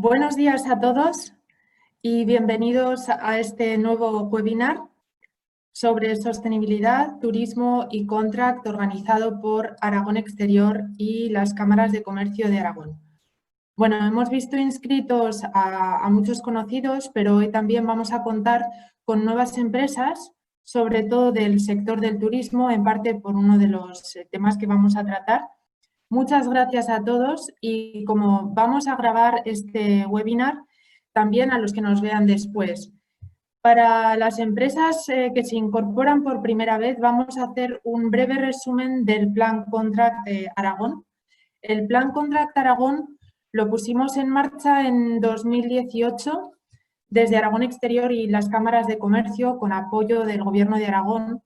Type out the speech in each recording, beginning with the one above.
Buenos días a todos y bienvenidos a este nuevo webinar sobre sostenibilidad, turismo y contract organizado por Aragón Exterior y las cámaras de comercio de Aragón. Bueno, hemos visto inscritos a muchos conocidos, pero hoy también vamos a contar con nuevas empresas, sobre todo del sector del turismo, en parte por uno de los temas que vamos a tratar. Muchas gracias a todos y como vamos a grabar este webinar, también a los que nos vean después. Para las empresas que se incorporan por primera vez, vamos a hacer un breve resumen del Plan Contract de Aragón. El Plan Contract Aragón lo pusimos en marcha en 2018 desde Aragón Exterior y las cámaras de comercio con apoyo del Gobierno de Aragón,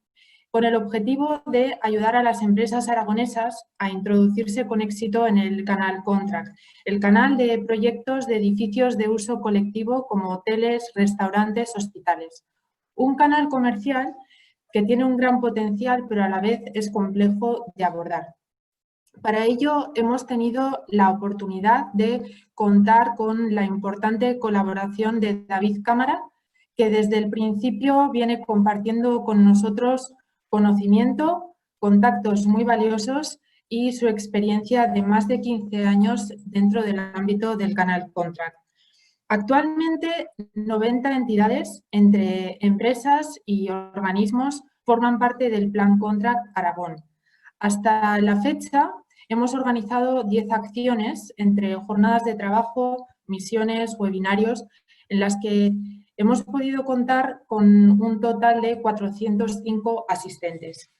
con el objetivo de ayudar a las empresas aragonesas a introducirse con éxito en el canal Contract, el canal de proyectos de edificios de uso colectivo como hoteles, restaurantes, hospitales. Un canal comercial que tiene un gran potencial, pero a la vez es complejo de abordar. Para ello hemos tenido la oportunidad de contar con la importante colaboración de David Cámara, que desde el principio viene compartiendo con nosotros conocimiento, contactos muy valiosos y su experiencia de más de 15 años dentro del ámbito del canal Contract. Actualmente, 90 entidades, entre empresas y organismos, forman parte del Plan Contract Aragón. Hasta la fecha, hemos organizado 10 acciones entre jornadas de trabajo, misiones, webinarios, en las que hemos podido contar con un total de 405 asistentes.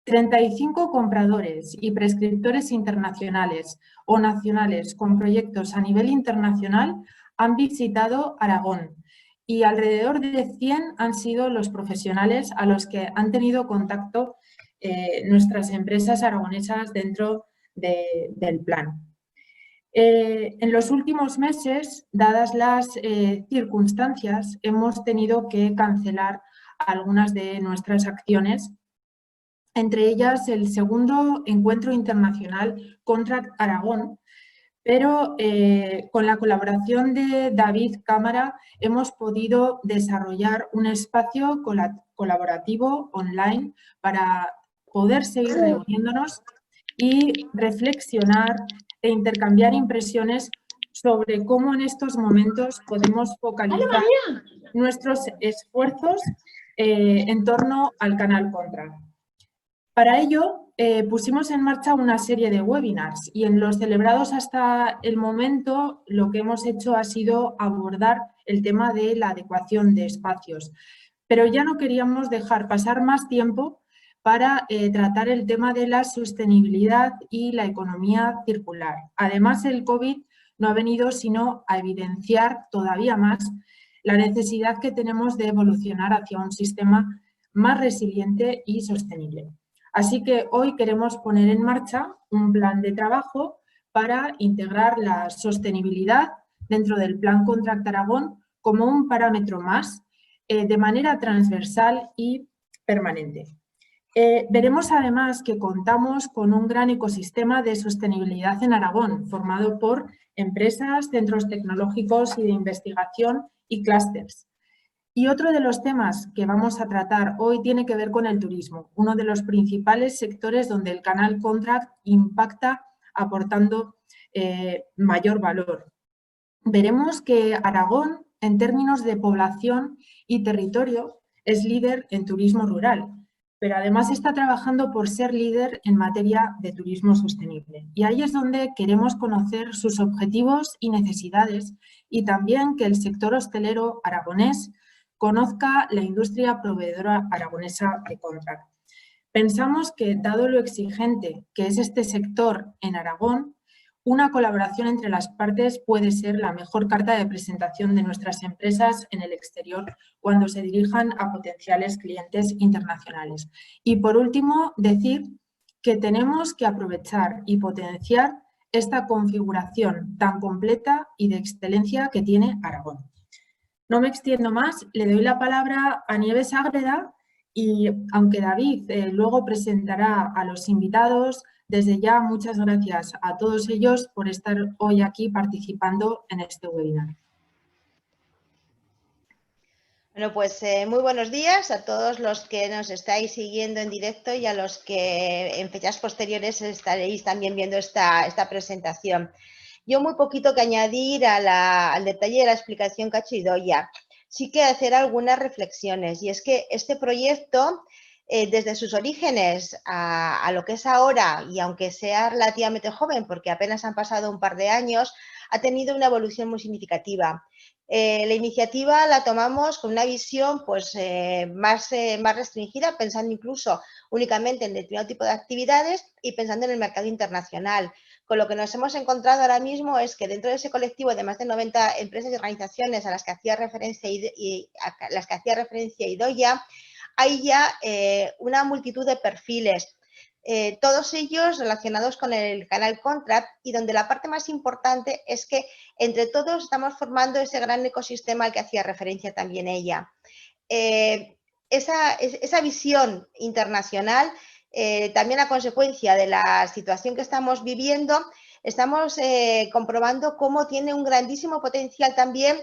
35 compradores y prescriptores internacionales o nacionales con proyectos a nivel internacional han visitado Aragón y alrededor de 100 han sido los profesionales a los que han tenido contacto nuestras empresas aragonesas dentro del plan. En los últimos meses, dadas las circunstancias, hemos tenido que cancelar algunas de nuestras acciones, entre ellas el segundo encuentro internacional Contract Aragón, pero con la colaboración de David Cámara hemos podido desarrollar un espacio colaborativo online para poder seguir reuniéndonos y reflexionar e intercambiar impresiones sobre cómo en estos momentos podemos focalizar nuestros esfuerzos en torno al canal Contract. Para ello, pusimos en marcha una serie de webinars y en los celebrados hasta el momento lo que hemos hecho ha sido abordar el tema de la adecuación de espacios. Pero ya no queríamos dejar pasar más tiempo para tratar el tema de la sostenibilidad y la economía circular. Además, el COVID no ha venido sino a evidenciar todavía más la necesidad que tenemos de evolucionar hacia un sistema más resiliente y sostenible. Así que hoy queremos poner en marcha un plan de trabajo para integrar la sostenibilidad dentro del Plan Contract Aragón como un parámetro más de manera transversal y permanente. Veremos además que contamos con un gran ecosistema de sostenibilidad en Aragón, formado por empresas, centros tecnológicos y de investigación y clústeres. Y otro de los temas que vamos a tratar hoy tiene que ver con el turismo, uno de los principales sectores donde el canal Contract impacta aportando mayor valor. Veremos que Aragón, en términos de población y territorio, es líder en turismo rural, pero además está trabajando por ser líder en materia de turismo sostenible. Y ahí es donde queremos conocer sus objetivos y necesidades y también que el sector hostelero aragonés conozca la industria proveedora aragonesa de Contract. Pensamos que, dado lo exigente que es este sector en Aragón, una colaboración entre las partes puede ser la mejor carta de presentación de nuestras empresas en el exterior cuando se dirijan a potenciales clientes internacionales. Y por último, decir que tenemos que aprovechar y potenciar esta configuración tan completa y de excelencia que tiene Aragón. No me extiendo más, le doy la palabra a Nieves Ágreda, Y aunque David luego presentará a los invitados, desde ya muchas gracias a todos ellos por estar hoy aquí participando en este webinar. Bueno, pues muy buenos días a todos los que nos estáis siguiendo en directo y a los que en fechas posteriores estaréis también viendo esta presentación. Yo muy poquito que añadir al detalle de la explicación que ha hecho Idoia. Sí que hacer algunas reflexiones, y es que este proyecto, desde sus orígenes a lo que es ahora, y aunque sea relativamente joven, porque apenas han pasado un par de años, ha tenido una evolución muy significativa. La iniciativa la tomamos con una visión pues, más restringida, pensando incluso únicamente en determinado tipo de actividades y pensando en el mercado internacional. Con lo que nos hemos encontrado ahora mismo es que dentro de ese colectivo de más de 90 empresas y organizaciones a las que hacía referencia Idoia, hay ya una multitud de perfiles, todos ellos relacionados con el canal Contract, y donde la parte más importante es que entre todos estamos formando ese gran ecosistema al que hacía referencia también ella. Esa visión internacional, también a consecuencia de la situación que estamos viviendo, estamos comprobando cómo tiene un grandísimo potencial también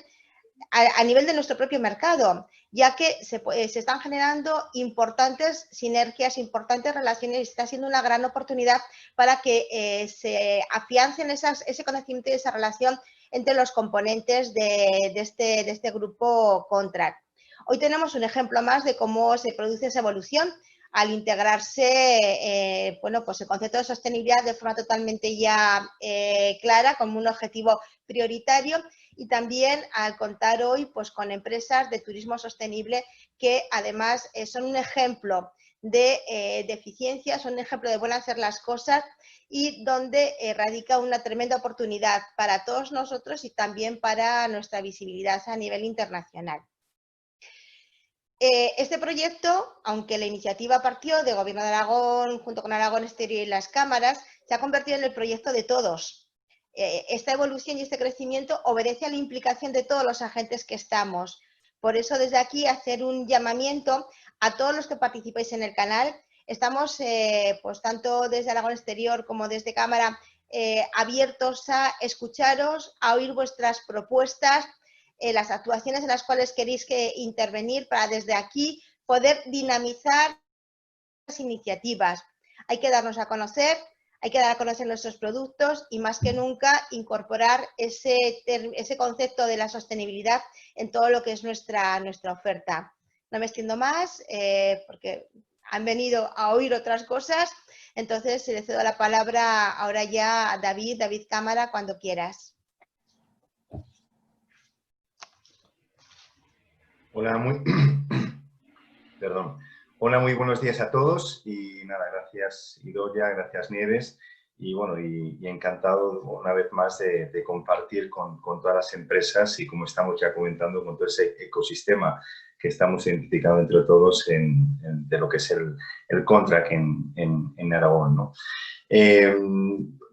a nivel de nuestro propio mercado, ya que se están generando importantes sinergias, importantes relaciones, y está siendo una gran oportunidad para que se afiancen ese conocimiento y esa relación entre los componentes de este grupo Contract. Hoy tenemos un ejemplo más de cómo se produce esa evolución al integrarse bueno, pues el concepto de sostenibilidad de forma totalmente ya clara, como un objetivo prioritario, y también al contar hoy pues, con empresas de turismo sostenible que además son un ejemplo de eficiencia, son un ejemplo de buen hacer las cosas, y donde radica una tremenda oportunidad para todos nosotros y también para nuestra visibilidad a nivel internacional. Este proyecto, aunque la iniciativa partió de Gobierno de Aragón junto con Aragón Exterior y las cámaras, se ha convertido en el proyecto de todos. Esta evolución y este crecimiento obedece a la implicación de todos los agentes que estamos. Por eso, desde aquí, hacer un llamamiento a todos los que participéis en el canal. Estamos, pues tanto desde Aragón Exterior como desde Cámara, abiertos a escucharos, a oír vuestras propuestas, las actuaciones en las cuales queréis intervenir, para desde aquí poder dinamizar las iniciativas. Hay que darnos a conocer, hay que dar a conocer nuestros productos y más que nunca incorporar ese concepto de la sostenibilidad en todo lo que es nuestra oferta. No me extiendo más porque han venido a oír otras cosas, entonces le cedo la palabra ahora ya a David Cámara, cuando quieras. Hola, perdón. Hola, muy buenos días a todos y nada, gracias Idoia, gracias Nieves, y bueno, y encantado una vez más de compartir con todas las empresas y, como estamos ya comentando, con todo ese ecosistema que estamos identificando entre todos de lo que es el Contract en Aragón, ¿no?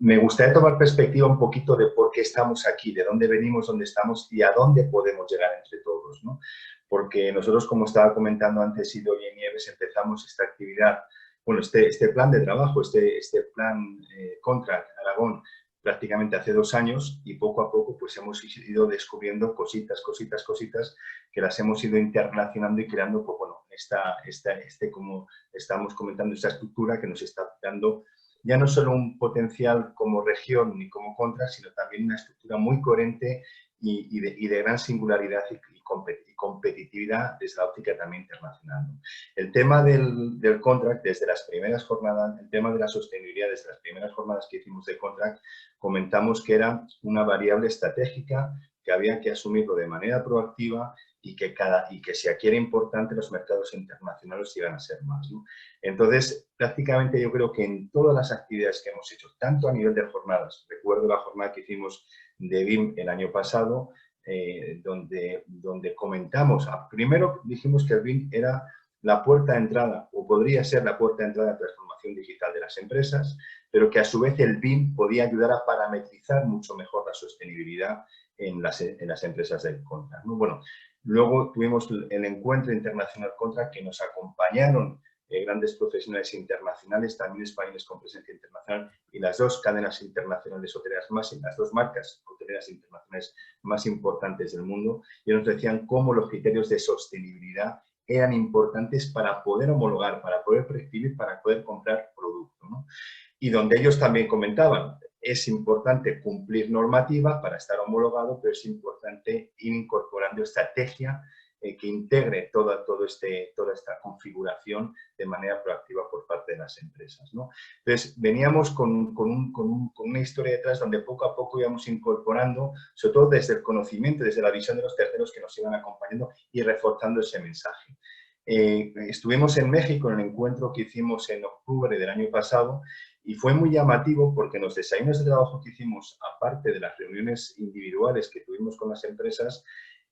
Me gustaría tomar perspectiva un poquito de por qué estamos aquí, de dónde venimos, dónde estamos y a dónde podemos llegar entre todos, ¿no? Porque nosotros, como estaba comentando antes Idoia y Nieves, empezamos esta actividad, bueno, este plan de trabajo, este plan Contract Aragón, prácticamente hace 2 años, y poco a poco pues hemos ido descubriendo cositas que las hemos ido internacionando y creando, pues bueno, como estamos comentando, esta estructura que nos está dando ya no solo un potencial como región ni como Contract, sino también una estructura muy coherente y de gran singularidad y competitividad desde la óptica también internacional, ¿no? El tema del Contract, desde las primeras jornadas, el tema de la sostenibilidad, desde las primeras jornadas que hicimos de Contract, comentamos que era una variable estratégica que había que asumirlo de manera proactiva y que si aquí era importante, los mercados internacionales iban a ser más, ¿no? Entonces, prácticamente yo creo que en todas las actividades que hemos hecho, tanto a nivel de jornadas, recuerdo la jornada que hicimos de BIM el año pasado, donde comentamos, primero dijimos que el BIM era la puerta de entrada, o podría ser la puerta de entrada a la transformación digital de las empresas, pero que a su vez el BIM podía ayudar a parametrizar mucho mejor la sostenibilidad en las empresas del Contract, ¿no? Bueno, Luego tuvimos el encuentro internacional Contract, que nos acompañaron grandes profesionales internacionales, también españoles con presencia internacional, y las dos cadenas internacionales hoteleras las dos marcas hoteleras internacionales más importantes del mundo, y nos decían cómo los criterios de sostenibilidad eran importantes para poder homologar, para poder prescribir, para poder comprar producto, ¿no? Y donde ellos también comentaban, es importante cumplir normativa para estar homologado, pero es importante ir incorporando estrategia que integre toda esta configuración de manera proactiva por parte de las empresas, ¿no? Entonces, veníamos con una historia detrás donde poco a poco íbamos incorporando, sobre todo desde el conocimiento, desde la visión de los terceros que nos iban acompañando y reforzando ese mensaje. Estuvimos en México en el encuentro que hicimos en octubre del año pasado y fue muy llamativo porque en los desayunos de trabajo que hicimos, aparte de las reuniones individuales que tuvimos con las empresas,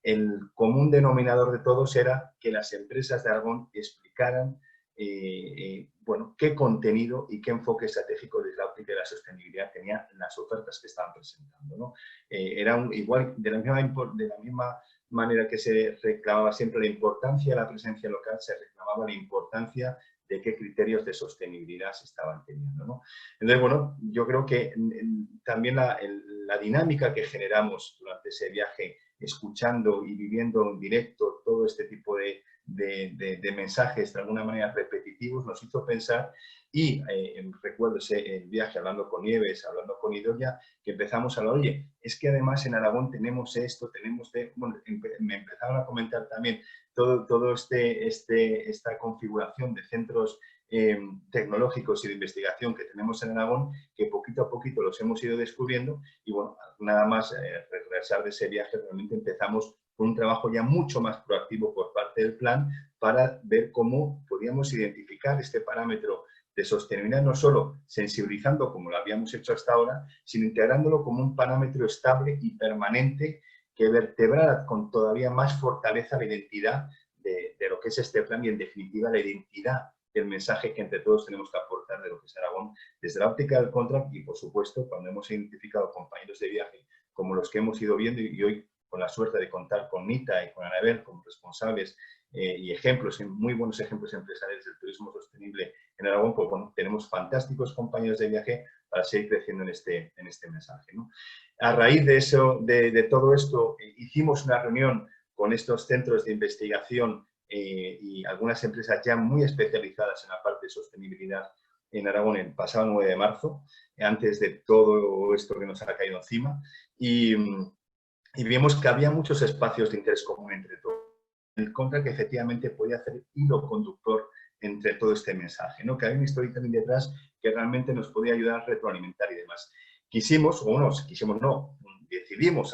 el común denominador de todos era que las empresas de Aragón explicaran bueno, qué contenido y qué enfoque estratégico desde la óptica de la sostenibilidad tenían las ofertas que estaban presentando, ¿no? Era igual, de la misma manera que se reclamaba siempre la importancia de la presencia local, se reclamaba la importancia de qué criterios de sostenibilidad se estaban teniendo, ¿no? Entonces, bueno, yo creo que también la dinámica que generamos durante ese viaje, escuchando y viviendo en directo todo este tipo de mensajes de alguna manera repetitivos, nos hizo pensar y recuerdo el viaje hablando con Nieves, hablando con Idoia, que empezamos a hablar, oye, es que además en Aragón tenemos esto, bueno, me empezaron a comentar también todo esta configuración de centros tecnológicos y de investigación que tenemos en Aragón, que poquito a poquito los hemos ido descubriendo y bueno, nada más regresar de ese viaje realmente empezamos con un trabajo ya mucho más proactivo por parte del plan para ver cómo podíamos identificar este parámetro de sostenibilidad, no solo sensibilizando como lo habíamos hecho hasta ahora, sino integrándolo como un parámetro estable y permanente que vertebrara con todavía más fortaleza la identidad de lo que es este plan y en definitiva la identidad del mensaje que entre todos tenemos que aportar de lo que es Aragón desde la óptica del contract y por supuesto cuando hemos identificado compañeros de viaje como los que hemos ido viendo y hoy con la suerte de contar con Nita y con Anabel como responsables y ejemplos, muy buenos ejemplos empresariales del turismo sostenible en Aragón, pues bueno, tenemos fantásticos compañeros de viaje para seguir creciendo en este mensaje, ¿no? A raíz de eso, de todo esto, hicimos una reunión con estos centros de investigación y algunas empresas ya muy especializadas en la parte de sostenibilidad en Aragón el pasado 9 de marzo, antes de todo esto que nos ha caído encima, y vimos que había muchos espacios de interés común entre todos. El contract que efectivamente podía hacer hilo conductor entre todo este mensaje, ¿no? Que había un storytelling detrás que realmente nos podía ayudar a retroalimentar y demás. Decidimos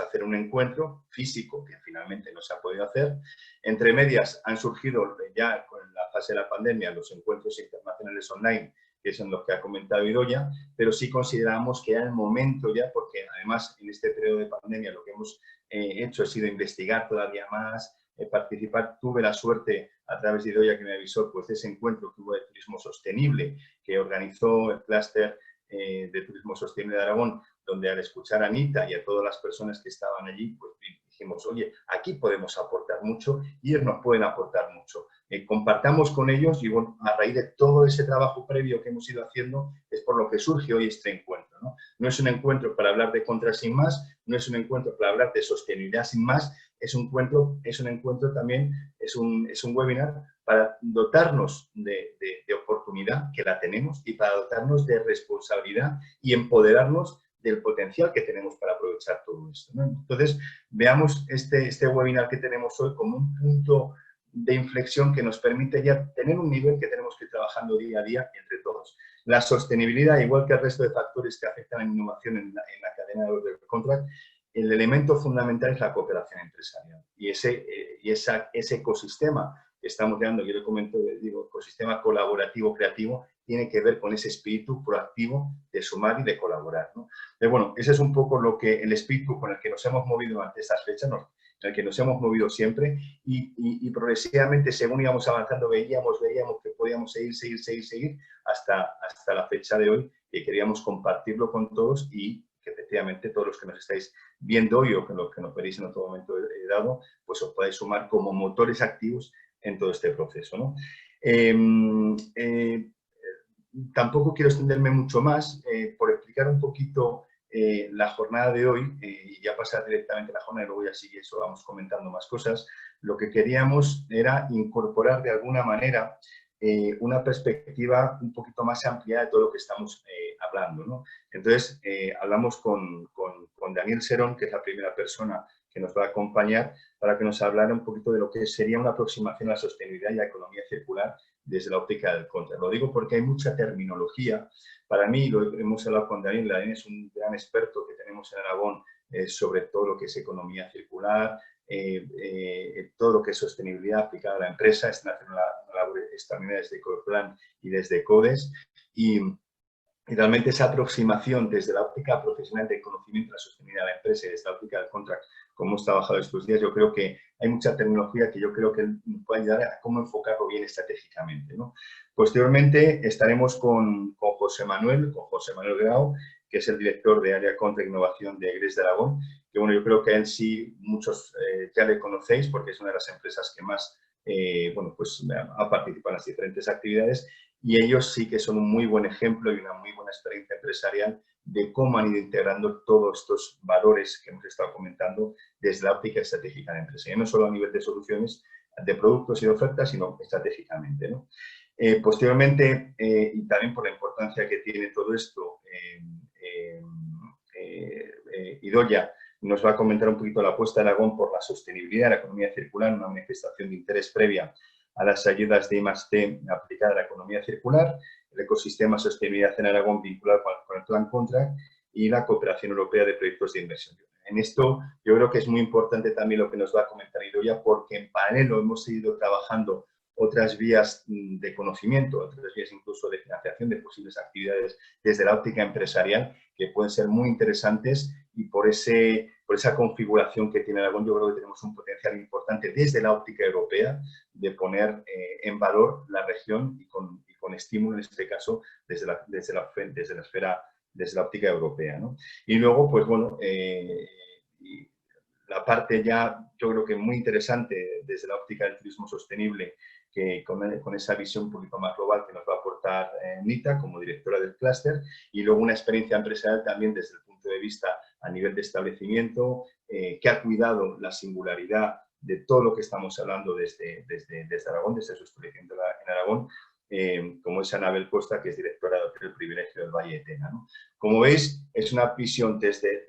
hacer un encuentro físico que finalmente no se ha podido hacer. Entre medias han surgido ya con la fase de la pandemia los encuentros internacionales online, que son los que ha comentado Idoia, pero sí consideramos que era el momento ya, porque además en este periodo de pandemia lo que hemos hecho ha sido investigar todavía más, participar. Tuve la suerte, a través de Idoia que me avisó, pues de ese encuentro que hubo de turismo sostenible que organizó el clúster de turismo sostenible de Aragón, donde al escuchar a Anita y a todas las personas que estaban allí, pues dijimos, oye, aquí podemos aportar mucho y ellos nos pueden aportar mucho. Compartamos con ellos y bueno, a raíz de todo ese trabajo previo que hemos ido haciendo es por lo que surge hoy este encuentro, ¿no? No es un encuentro para hablar de contract sin más, no es un encuentro para hablar de sostenibilidad sin más, es un encuentro también, es un webinar para dotarnos de oportunidad, que la tenemos, y para dotarnos de responsabilidad y empoderarnos del potencial que tenemos para aprovechar todo esto, ¿no? Entonces, veamos este webinar que tenemos hoy como un punto de inflexión que nos permite ya tener un nivel que tenemos que ir trabajando día a día entre todos. La sostenibilidad, igual que el resto de factores que afectan a la innovación en la cadena de contract, el elemento fundamental es la cooperación empresarial y ese ecosistema que estamos creando, yo le comento, digo, ecosistema colaborativo creativo, tiene que ver con ese espíritu proactivo de sumar y de colaborar, ¿no? Pero bueno, ese es un poco el espíritu con el que nos hemos movido ante estas fechas, en el que nos hemos movido siempre y progresivamente, según íbamos avanzando, veíamos que podíamos seguir hasta la fecha de hoy, que queríamos compartirlo con todos y que efectivamente todos los que nos estáis viendo hoy o que los que nos veréis en otro momento dado, pues os podáis sumar como motores activos en todo este proceso, ¿no? Tampoco quiero extenderme mucho más por explicar un poquito la jornada de hoy y ya pasar directamente a la jornada y luego ya sigue eso, vamos comentando más cosas. Lo que queríamos era incorporar de alguna manera una perspectiva un poquito más amplia de todo lo que estamos hablando, ¿no? Entonces, hablamos con Daniel Serón, que es la primera persona que nos va a acompañar para que nos hablara un poquito de lo que sería una aproximación a la sostenibilidad y a la economía circular desde la óptica del contract. Lo digo porque hay mucha terminología. Para mí, lo hemos hablado con Daniel, Daniel es un gran experto que tenemos en Aragón sobre todo lo que es economía circular, todo lo que es sostenibilidad aplicada a la empresa, están haciendo una labor también desde Corplan y desde CODES, y realmente esa aproximación desde la óptica profesional del conocimiento de la sostenibilidad de la empresa y desde la óptica del contract, como hemos trabajado estos días, yo creo que hay mucha tecnología que yo creo que nos puede ayudar a cómo enfocarlo bien estratégicamente, ¿no? Posteriormente estaremos con José Manuel Grau, que es el director de área Contract Innovación de GRES de Aragón, que bueno, yo creo que a él sí muchos ya le conocéis porque es una de las empresas que más bueno, pues ha participado en las diferentes actividades y ellos sí que son un muy buen ejemplo y una muy buena experiencia empresarial de cómo han ido integrando todos estos valores que hemos estado comentando desde la óptica estratégica de la empresa. Y no solo a nivel de soluciones, de productos y de ofertas, sino estratégicamente, ¿no? Posteriormente, y también por la importancia que tiene todo esto, Idoia nos va a comentar un poquito la apuesta de Aragón por la sostenibilidad, la economía circular, una manifestación de interés previa a las ayudas de I+D aplicada a la economía circular, el ecosistema sostenibilidad en Aragón vinculado con el Plan Contract y la cooperación europea de proyectos de inversión. En esto yo creo que es muy importante también lo que nos va a comentar Idoia, porque en paralelo hemos seguido trabajando otras vías de conocimiento, otras vías incluso de financiación de posibles actividades desde la óptica empresarial que pueden ser muy interesantes y por esa configuración que tiene Aragón yo creo que tenemos un potencial importante desde la óptica europea de poner en valor la región y con estímulo en este caso desde la esfera, desde la óptica europea, ¿no? Y luego, pues bueno, la parte ya yo creo que muy interesante desde la óptica del turismo sostenible, que con esa visión un poquito más global que nos va a aportar Nita como directora del clúster, y luego una experiencia empresarial también desde el punto de vista a nivel de establecimiento, que ha cuidado la singularidad de todo lo que estamos hablando desde Aragón, desde su establecimiento en Aragón, como es Anabel Costa, que es directora del Hotel Privilegio del Valle de Tena, ¿no? Como veis, es una visión desde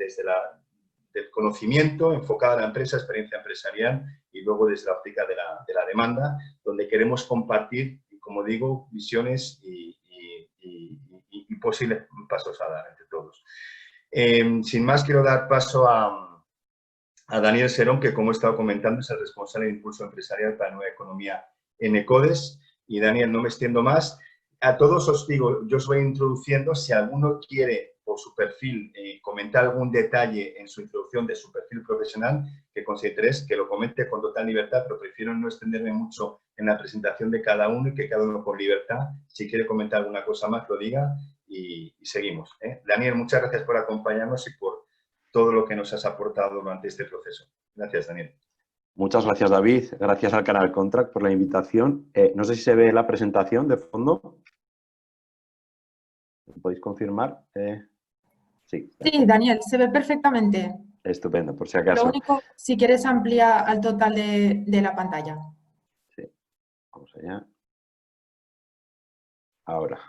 del conocimiento enfocada a la empresa, experiencia empresarial y luego desde la óptica de la demanda, donde queremos compartir, como digo, visiones y posibles pasos a dar entre todos. Sin más, quiero dar paso a Daniel Serón, que como he estado comentando es el responsable de impulso empresarial para la nueva economía en ECODES. Y Daniel, no me extiendo más. A todos os digo, yo os voy introduciendo, si alguno quiere por su perfil comentar algún detalle en su introducción de su perfil profesional que consideréis, que lo comente con total libertad, pero prefiero no extenderme mucho en la presentación de cada uno y que cada uno con libertad, si quiere comentar alguna cosa más, lo diga y seguimos. Daniel, muchas gracias por acompañarnos y por todo lo que nos has aportado durante este proceso. Gracias, Daniel. Muchas gracias, David. Gracias al canal Contract por la invitación. No sé si se ve la presentación de fondo. ¿Podéis confirmar? Sí. Sí, Daniel, se ve perfectamente. Estupendo, por si acaso. Lo único, si quieres, amplía al total de la pantalla. Sí, vamos allá. Ahora.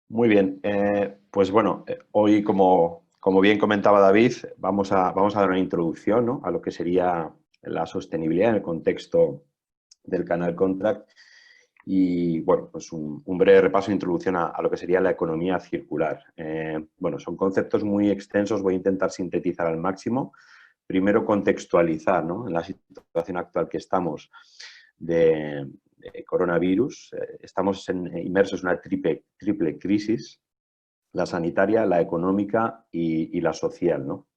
Muy bien, pues bueno, hoy como bien comentaba David, vamos a dar una introducción, ¿no?, a lo que sería la sostenibilidad en el contexto del canal Contract y, bueno, pues un breve repaso de introducción a lo que sería la economía circular. Bueno, son conceptos muy extensos, voy a intentar sintetizar al máximo. Primero, contextualizar, ¿no?, en la situación actual que estamos de coronavirus. Estamos inmersos en una triple crisis, la sanitaria, la económica y la social, ¿no?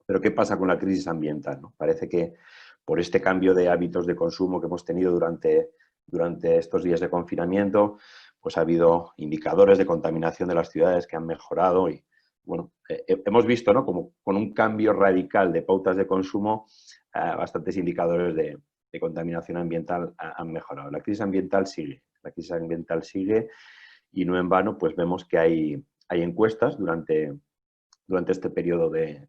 Pero ¿qué pasa con la crisis ambiental, ¿no? Parece que por este cambio de hábitos de consumo que hemos tenido durante estos días de confinamiento, pues ha habido indicadores de contaminación de las ciudades que han mejorado y, bueno, hemos visto, ¿no?, como con un cambio radical de pautas de consumo, bastantes indicadores de contaminación ambiental han mejorado. La crisis ambiental sigue y no en vano pues vemos que hay encuestas durante este periodo de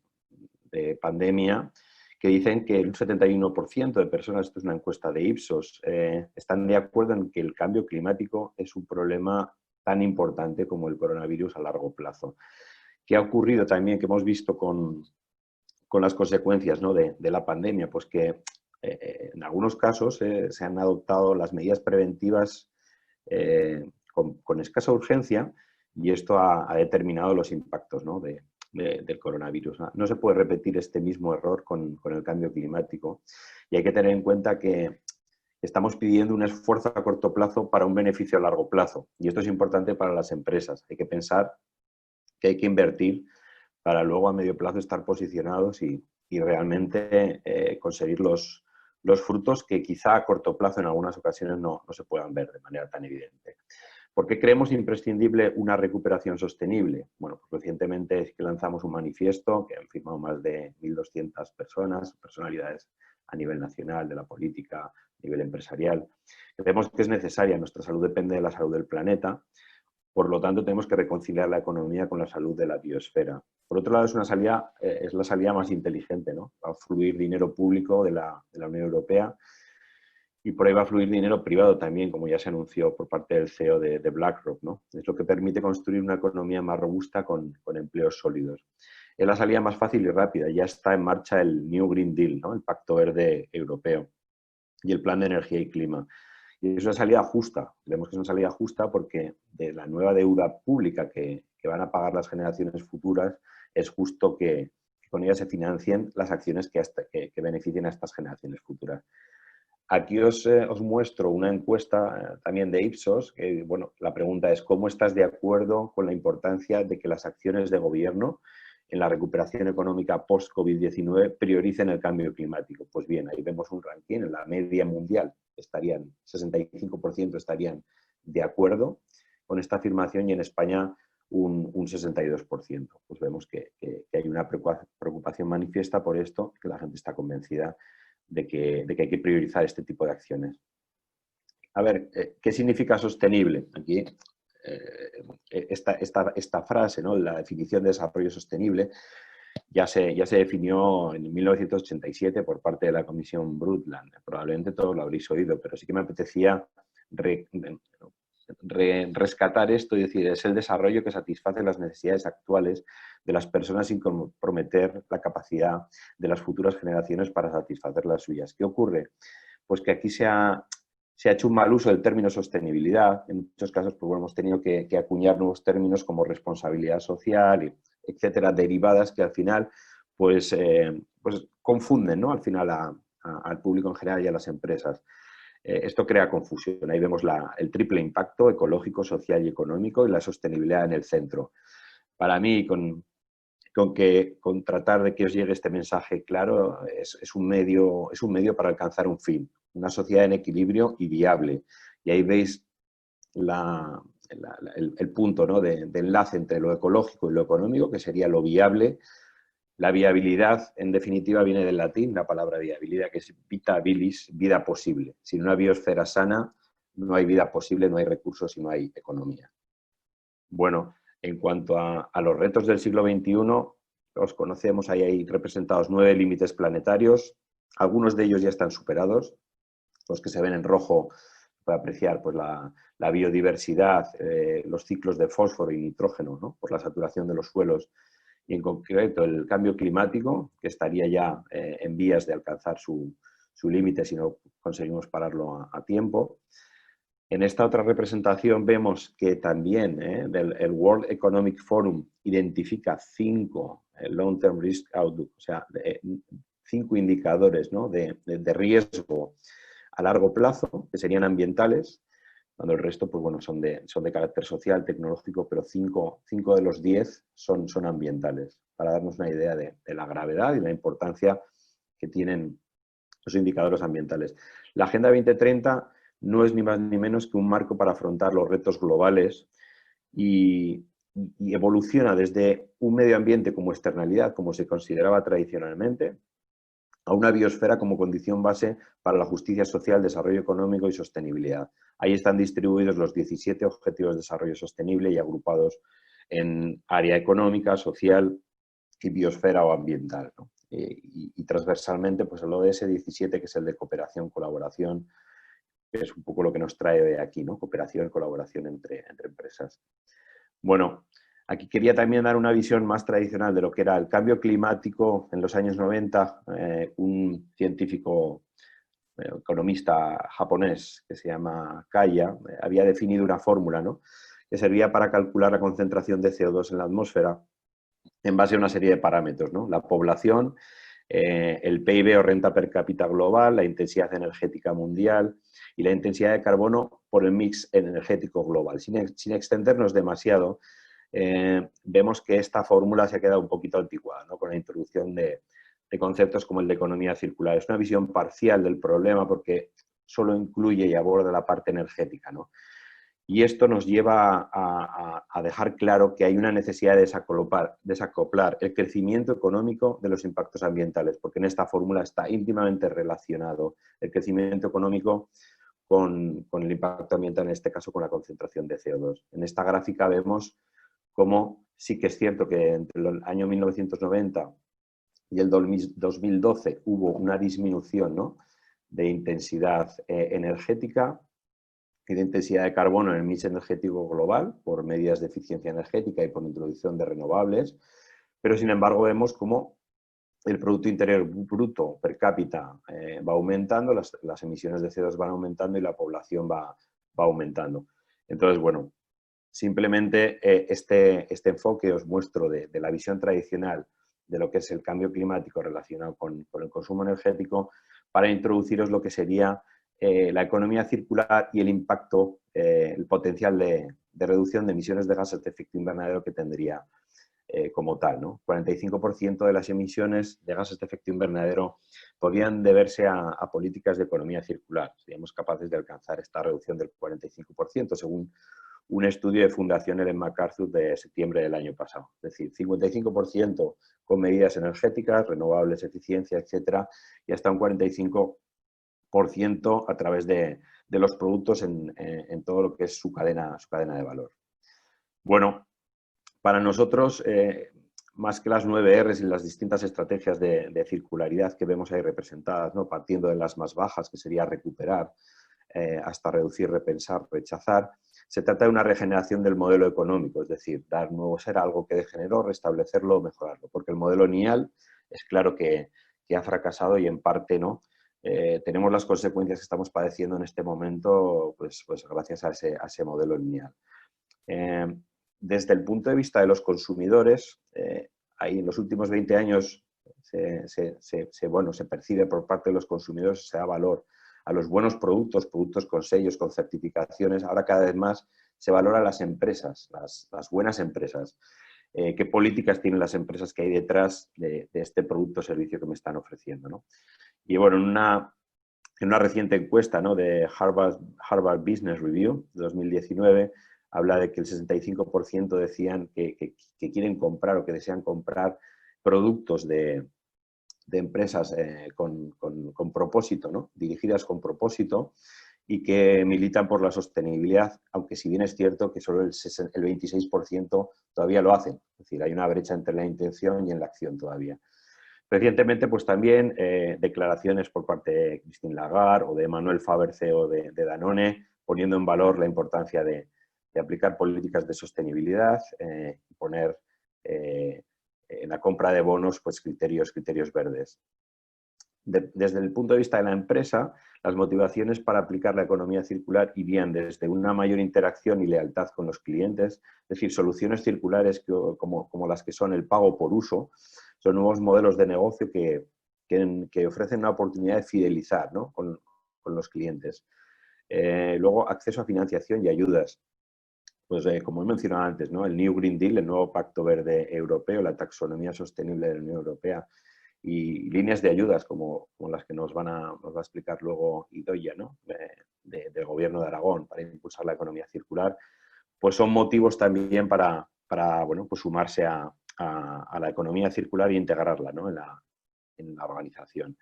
pandemia que dicen que el 71% de personas, esto es una encuesta de Ipsos, están de acuerdo en que el cambio climático es un problema tan importante como el coronavirus a largo plazo. ¿Qué ha ocurrido también, que hemos visto con las consecuencias, ¿no?, de la pandemia? Pues que en algunos casos se han adoptado las medidas preventivas con escasa urgencia y esto ha determinado los impactos, ¿no?, del coronavirus. No se puede repetir este mismo error con el cambio climático y hay que tener en cuenta que estamos pidiendo un esfuerzo a corto plazo para un beneficio a largo plazo y esto es importante para las empresas. Hay que pensar que hay que invertir para luego a medio plazo estar posicionados y realmente conseguir los frutos que quizá a corto plazo en algunas ocasiones no se puedan ver de manera tan evidente. ¿Por qué creemos imprescindible una recuperación sostenible? Bueno, pues recientemente es que lanzamos un manifiesto que han firmado más de 1.200 personalidades a nivel nacional, de la política, a nivel empresarial. Creemos que es necesaria, nuestra salud depende de la salud del planeta, por lo tanto tenemos que reconciliar la economía con la salud de la biosfera. Por otro lado, es la salida más inteligente, ¿no? Va a fluir dinero público de la Unión Europea y por ahí va a fluir dinero privado también, como ya se anunció por parte del CEO de BlackRock, ¿no? Es lo que permite construir una economía más robusta con empleos sólidos. Es la salida más fácil y rápida. Ya está en marcha el New Green Deal, ¿no?, el Pacto Verde Europeo y el Plan de Energía y Clima. Y es una salida justa. Creemos que es una salida justa porque de la nueva deuda pública que van a pagar las generaciones futuras, es justo que con ella se financien las acciones que beneficien a estas generaciones futuras. Aquí os muestro una encuesta también de Ipsos, que, bueno, la pregunta es ¿cómo estás de acuerdo con la importancia de que las acciones de gobierno en la recuperación económica post-COVID-19 prioricen el cambio climático? Pues bien, ahí vemos un ranking, en la media mundial 65% estarían de acuerdo con esta afirmación y en España un 62%. Pues vemos que hay una preocupación manifiesta por esto, que la gente está convencida de que hay que priorizar este tipo de acciones. A ver, ¿qué significa sostenible? Aquí, esta frase, ¿no?, la definición de desarrollo sostenible, ya se definió en 1987 por parte de la Comisión Brundtland. Probablemente todos lo habréis oído, pero sí que me apetecía rescatar esto y decir, es el desarrollo que satisface las necesidades actuales de las personas sin comprometer la capacidad de las futuras generaciones para satisfacer las suyas. ¿Qué ocurre? Pues que aquí se ha hecho un mal uso del término sostenibilidad. En muchos casos pues, hemos tenido que acuñar nuevos términos como responsabilidad social, etcétera, derivadas que al final pues confunden, ¿no?, al final al público en general y a las empresas. Esto crea confusión. Ahí vemos el triple impacto ecológico, social y económico y la sostenibilidad en el centro. Para mí, con tratar de que os llegue este mensaje claro, es un medio para alcanzar un fin, una sociedad en equilibrio y viable. Y ahí veis el punto, ¿no?, de enlace entre lo ecológico y lo económico, que sería lo viable. La viabilidad, en definitiva, viene del latín, la palabra viabilidad, que es vita habilis, vida posible. Sin una biosfera sana, no hay vida posible, no hay recursos y no hay economía. Bueno, en cuanto a los retos del siglo XXI, los conocemos, ahí representados 9 límites planetarios. Algunos de ellos ya están superados. Los que se ven en rojo, puede apreciar pues, la biodiversidad, los ciclos de fósforo y nitrógeno, ¿no?, por la saturación de los suelos, y en concreto el cambio climático, que estaría ya en vías de alcanzar su límite si no conseguimos pararlo a tiempo. En esta otra representación vemos que también el World Economic Forum identifica 5 Long Term Risk Outlook, o sea, 5 indicadores, ¿no?, de riesgo a largo plazo, que serían ambientales, cuando el resto pues, bueno, son de carácter social, tecnológico, pero 5 de los 10 son ambientales, para darnos una idea de la gravedad y la importancia que tienen los indicadores ambientales. La Agenda 2030 no es ni más ni menos que un marco para afrontar los retos globales y evoluciona desde un medio ambiente como externalidad, como se consideraba tradicionalmente, a una biosfera como condición base para la justicia social, desarrollo económico y sostenibilidad. Ahí están distribuidos los 17 Objetivos de Desarrollo Sostenible y agrupados en área económica, social y biosfera o ambiental, ¿no? Y transversalmente, pues el ODS 17, que es el de cooperación, colaboración, que es un poco lo que nos trae de aquí, ¿no? Cooperación, colaboración entre empresas. Bueno, aquí quería también dar una visión más tradicional de lo que era el cambio climático en los años 90. Un científico economista japonés que se llama Kaya había definido una fórmula, ¿no?, que servía para calcular la concentración de CO2 en la atmósfera en base a una serie de parámetros, ¿no? La población, el PIB o renta per cápita global, la intensidad energética mundial y la intensidad de carbono por el mix energético global. Sin extendernos demasiado, vemos que esta fórmula se ha quedado un poquito anticuada, ¿no?, con la introducción de conceptos como el de economía circular. Es una visión parcial del problema porque solo incluye y aborda la parte energética, ¿no? Y esto nos lleva a dejar claro que hay una necesidad de desacoplar el crecimiento económico de los impactos ambientales, porque en esta fórmula está íntimamente relacionado el crecimiento económico con el impacto ambiental, en este caso con la concentración de CO2. En esta gráfica vemos cómo sí que es cierto que entre el año 1990 y el 2012 hubo una disminución, ¿no?, de intensidad energética y de intensidad de carbono en el mix energético global por medidas de eficiencia energética y por introducción de renovables, pero sin embargo vemos cómo el Producto Interior Bruto per cápita va aumentando, las emisiones de CO2 van aumentando y la población va aumentando. Entonces, bueno, simplemente este enfoque os muestro de la visión tradicional de lo que es el cambio climático relacionado con el consumo energético para introduciros lo que sería la economía circular y el impacto, el potencial de reducción de emisiones de gases de efecto invernadero que tendría como tal, ¿no? 45% de las emisiones de gases de efecto invernadero podrían deberse a políticas de economía circular. Seríamos capaces de alcanzar esta reducción del 45%, según un estudio de Fundación Ellen MacArthur de septiembre del año pasado. Es decir, 55% con medidas energéticas, renovables, eficiencia, etcétera, y hasta un 45% a través de los productos en todo lo que es su cadena de valor. Bueno, para nosotros, más que las 9 Rs y las distintas estrategias de circularidad que vemos ahí representadas, ¿no?, partiendo de las más bajas, que sería recuperar, hasta reducir, repensar, rechazar, se trata de una regeneración del modelo económico, es decir, dar nuevo ser a algo que degeneró, restablecerlo o mejorarlo, porque el modelo lineal es claro que ha fracasado y en parte no. Tenemos las consecuencias que estamos padeciendo en este momento, pues gracias a ese modelo lineal. Desde el punto de vista de los consumidores, ahí en los últimos 20 años se percibe por parte de los consumidores, se da valor a los buenos productos con sellos, con certificaciones. Ahora cada vez más se valora a las empresas, las buenas empresas. ¿Qué políticas tienen las empresas que hay detrás de este producto o servicio que me están ofreciendo, ¿no? Y bueno, en una reciente encuesta, ¿no?, de Harvard Business Review de 2019, habla de que el 65% decían que quieren comprar o que desean comprar productos de empresas con propósito, ¿no?, dirigidas con propósito y que militan por la sostenibilidad, aunque si bien es cierto que solo el 26% todavía lo hacen. Es decir, hay una brecha entre la intención y en la acción todavía. Recientemente, pues también declaraciones por parte de Christine Lagarde o de Emmanuel Faber, CEO de Danone, poniendo en valor la importancia de aplicar políticas de sostenibilidad y poner en la compra de bonos pues criterios verdes. Desde el punto de vista de la empresa, las motivaciones para aplicar la economía circular irían desde una mayor interacción y lealtad con los clientes, es decir, soluciones circulares como las que son el pago por uso, son nuevos modelos de negocio que ofrecen una oportunidad de fidelizar, ¿no?, con los clientes. Luego, acceso a financiación y ayudas. Pues como he mencionado antes, ¿no?, el New Green Deal, el nuevo Pacto Verde Europeo, la taxonomía sostenible de la Unión Europea y líneas de ayudas como las que nos va a explicar luego Idoia, ¿no? Del Gobierno de Aragón para impulsar la economía circular, pues son motivos también para bueno, pues sumarse a la economía circular e integrarla, ¿no? en la organización.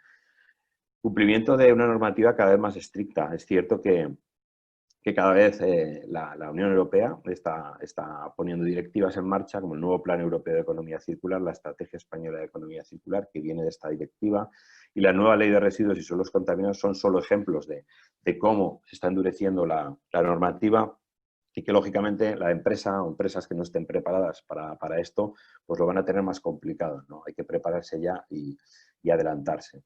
Cumplimiento de una normativa cada vez más estricta. Es cierto que cada vez la Unión Europea está poniendo directivas en marcha, como el nuevo Plan Europeo de Economía Circular, la Estrategia Española de Economía Circular, que viene de esta directiva, y la nueva Ley de Residuos y Suelos Contaminados son solo ejemplos de cómo se está endureciendo la normativa y que, lógicamente, la empresa o empresas que no estén preparadas para esto, pues lo van a tener más complicado, ¿no? Hay que prepararse ya y adelantarse.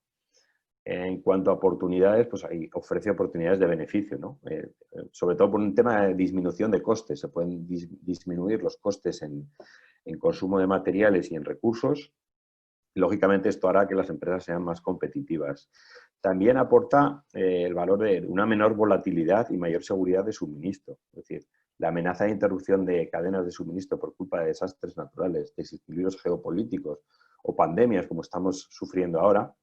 En cuanto a oportunidades, pues ahí ofrece oportunidades de beneficio, ¿no? Sobre todo por un tema de disminución de costes. Se pueden disminuir los costes en consumo de materiales y en recursos. Lógicamente, esto hará que las empresas sean más competitivas. También aporta el valor de una menor volatilidad y mayor seguridad de suministro. Es decir, la amenaza de interrupción de cadenas de suministro por culpa de desastres naturales, desequilibrios geopolíticos o pandemias, como estamos sufriendo ahora,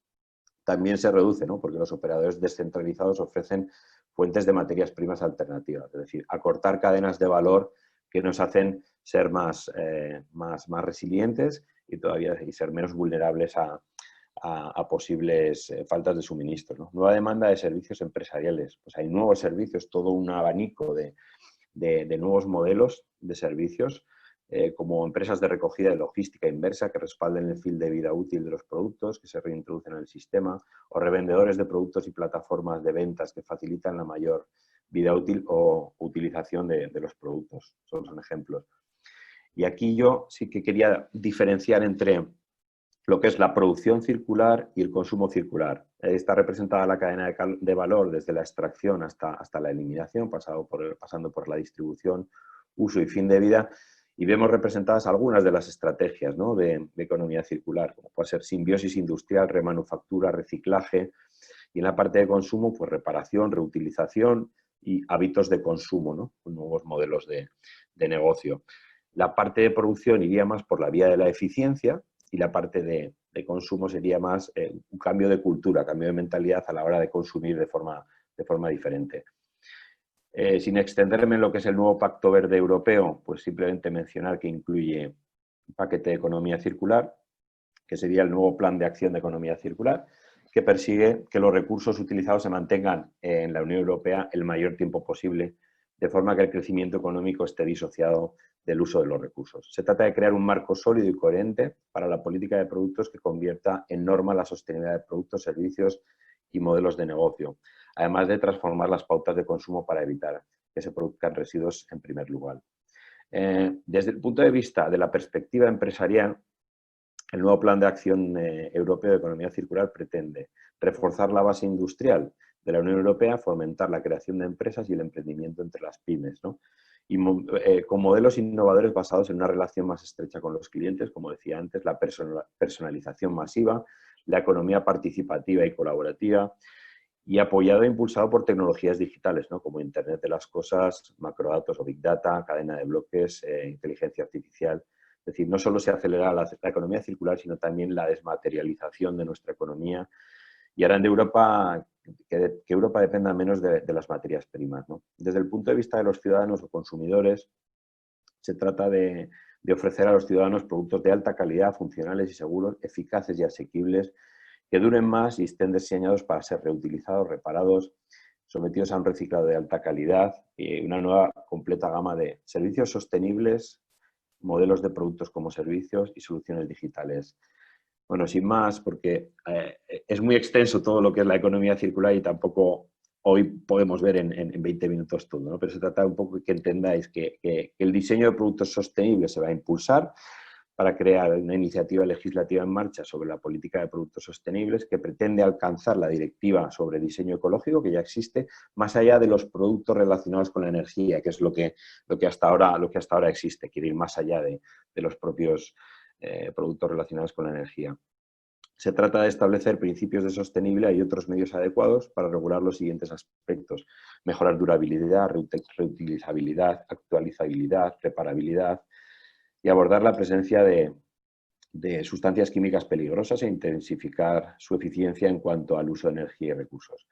también se reduce, ¿no? Porque los operadores descentralizados ofrecen fuentes de materias primas alternativas, es decir, acortar cadenas de valor que nos hacen ser más resilientes y ser menos vulnerables a posibles faltas de suministro, ¿no? Nueva demanda de servicios empresariales. Pues hay nuevos servicios, todo un abanico de nuevos modelos de servicios, como empresas de recogida y logística inversa que respalden el fin de vida útil de los productos que se reintroducen en el sistema, o revendedores de productos y plataformas de ventas que facilitan la mayor vida útil o utilización de los productos. Son ejemplos. Y aquí yo sí que quería diferenciar entre lo que es la producción circular y el consumo circular. Está representada la cadena de valor desde la extracción hasta la eliminación, pasando por la distribución, uso y fin de vida. Y vemos representadas algunas de las estrategias, ¿no? de economía circular, como puede ser simbiosis industrial, remanufactura, reciclaje, y en la parte de consumo, pues reparación, reutilización y hábitos de consumo, ¿no? Nuevos modelos de negocio. La parte de producción iría más por la vía de la eficiencia y la parte de consumo sería más un cambio de cultura, cambio de mentalidad a la hora de consumir de forma diferente. Sin extenderme en lo que es el nuevo Pacto Verde Europeo, pues simplemente mencionar que incluye un paquete de economía circular, que sería el nuevo Plan de Acción de Economía Circular, que persigue que los recursos utilizados se mantengan en la Unión Europea el mayor tiempo posible, de forma que el crecimiento económico esté disociado del uso de los recursos. Se trata de crear un marco sólido y coherente para la política de productos que convierta en norma la sostenibilidad de productos, servicios y modelos de negocio, además de transformar las pautas de consumo para evitar que se produzcan residuos en primer lugar. Desde el punto de vista de la perspectiva empresarial, el nuevo Plan de Acción Europeo de Economía Circular pretende reforzar la base industrial de la Unión Europea, fomentar la creación de empresas y el emprendimiento entre las pymes, ¿no? Y con modelos innovadores basados en una relación más estrecha con los clientes, como decía antes, la personalización masiva, la economía participativa y colaborativa, y apoyado e impulsado por tecnologías digitales, ¿no? Como Internet de las Cosas, macrodatos o Big Data, cadena de bloques, inteligencia artificial. Es decir, no solo se acelera la economía circular, sino también la desmaterialización de nuestra economía y harán de Europa que Europa dependa menos de las materias primas, ¿no? Desde el punto de vista de los ciudadanos o consumidores, se trata de ofrecer a los ciudadanos productos de alta calidad, funcionales y seguros, eficaces y asequibles, que duren más y estén diseñados para ser reutilizados, reparados, sometidos a un reciclado de alta calidad y una nueva completa gama de servicios sostenibles, modelos de productos como servicios y soluciones digitales. Bueno, sin más, porque es muy extenso todo lo que es la economía circular y tampoco hoy podemos ver en 20 minutos todo, ¿no? Pero se trata un poco de que entendáis que el diseño de productos sostenibles se va a impulsar para crear una iniciativa legislativa en marcha sobre la política de productos sostenibles que pretende alcanzar la directiva sobre diseño ecológico que ya existe, más allá de los productos relacionados con la energía, que es lo que hasta ahora existe, quiere ir más allá de los propios productos relacionados con la energía. Se trata de establecer principios de sostenibilidad y otros medios adecuados para regular los siguientes aspectos: mejorar durabilidad, reutilizabilidad, actualizabilidad, reparabilidad, y abordar la presencia de de sustancias químicas peligrosas e intensificar su eficiencia en cuanto al uso de energía y recursos.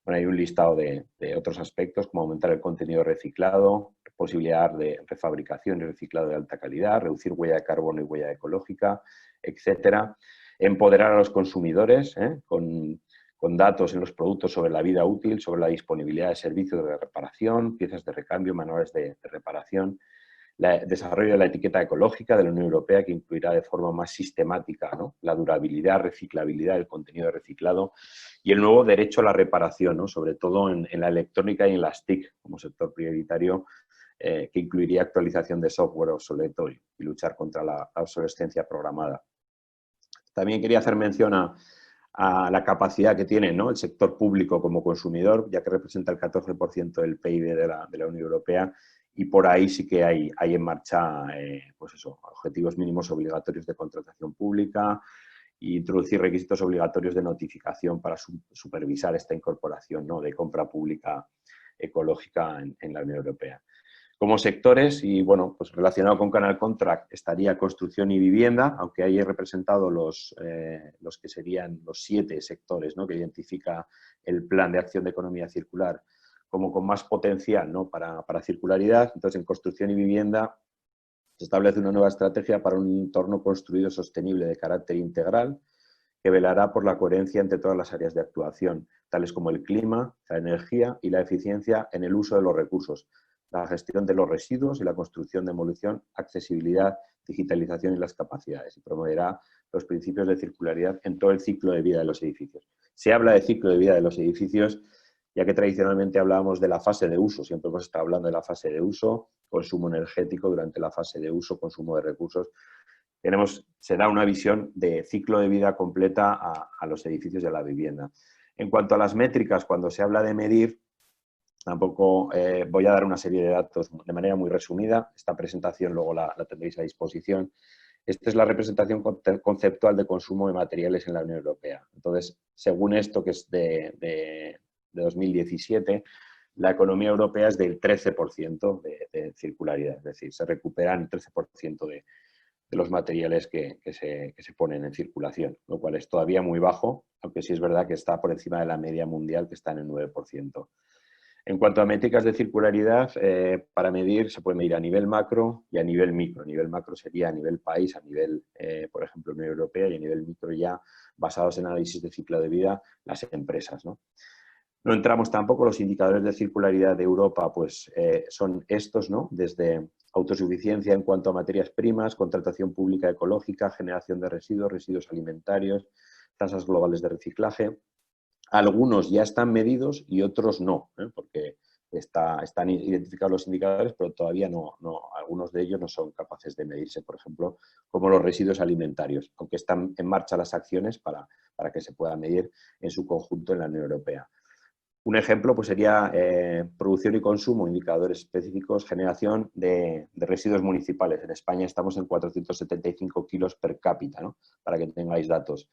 Bueno, hay un listado de otros aspectos, como aumentar el contenido reciclado, posibilidad de refabricación y reciclado de alta calidad, reducir huella de carbono y huella ecológica, etcétera. Empoderar a los consumidores con datos en los productos sobre la vida útil, sobre la disponibilidad de servicios de reparación, piezas de recambio, manuales de reparación. El desarrollo de la etiqueta ecológica de la Unión Europea, que incluirá de forma más sistemática, ¿no?, la durabilidad, reciclabilidad, el contenido reciclado, y el nuevo derecho a la reparación, ¿no?, sobre todo en la electrónica y en las TIC como sector prioritario, que incluiría actualización de software obsoleto y luchar contra la obsolescencia programada. También quería hacer mención a la capacidad que tiene, ¿no?, el sector público como consumidor, ya que representa el 14% del PIB de la Unión Europea, y por ahí sí que hay en marcha pues eso, objetivos mínimos obligatorios de contratación pública e introducir requisitos obligatorios de notificación para supervisar esta incorporación, ¿no?, de compra pública ecológica en la Unión Europea. Como sectores, y bueno, pues relacionado con Canal Contract, estaría construcción y vivienda, aunque ahí he representado los que serían los 7 sectores, ¿no?, que identifica el Plan de Acción de Economía Circular como con más potencial, ¿no?, para circularidad. Entonces, en construcción y vivienda se establece una nueva estrategia para un entorno construido sostenible de carácter integral, que velará por la coherencia entre todas las áreas de actuación, tales como el clima, la energía y la eficiencia en el uso de los recursos, la gestión de los residuos y la construcción, demolición, accesibilidad, digitalización y las capacidades, y promoverá los principios de circularidad en todo el ciclo de vida de los edificios. Se habla de ciclo de vida de los edificios, ya que tradicionalmente hablábamos de la fase de uso, siempre hemos estado hablando de la fase de uso, consumo energético durante la fase de uso, consumo de recursos. Se da una visión de ciclo de vida completa a los edificios y a la vivienda. En cuanto a las métricas, cuando se habla de medir, tampoco voy a dar una serie de datos de manera muy resumida. Esta presentación luego la tendréis a disposición. Esta es la representación conceptual de consumo de materiales en la Unión Europea. Entonces, según esto, que es de 2017, la economía europea es del 13% de circularidad, es decir, se recuperan el 13% de los materiales que se ponen en circulación, lo cual es todavía muy bajo, aunque sí es verdad que está por encima de la media mundial, que está en el 9%. En cuanto a métricas de circularidad, para medir se puede medir a nivel macro y a nivel micro. A nivel macro sería a nivel país, a nivel, por ejemplo, Unión Europea, y a nivel micro ya basados en análisis de ciclo de vida, las empresas, ¿no? No entramos tampoco, los indicadores de circularidad de Europa, pues son estos, ¿no? Desde autosuficiencia en cuanto a materias primas, contratación pública ecológica, generación de residuos, residuos alimentarios, tasas globales de reciclaje. Algunos ya están medidos y otros no, porque están identificados los indicadores, pero todavía no, algunos de ellos no son capaces de medirse, por ejemplo, como los residuos alimentarios, aunque están en marcha las acciones para que se pueda medir en su conjunto en la Unión Europea. Un ejemplo pues sería producción y consumo, indicadores específicos, generación de residuos municipales. En España estamos en 475 kilos per cápita, ¿no?, para que tengáis datos.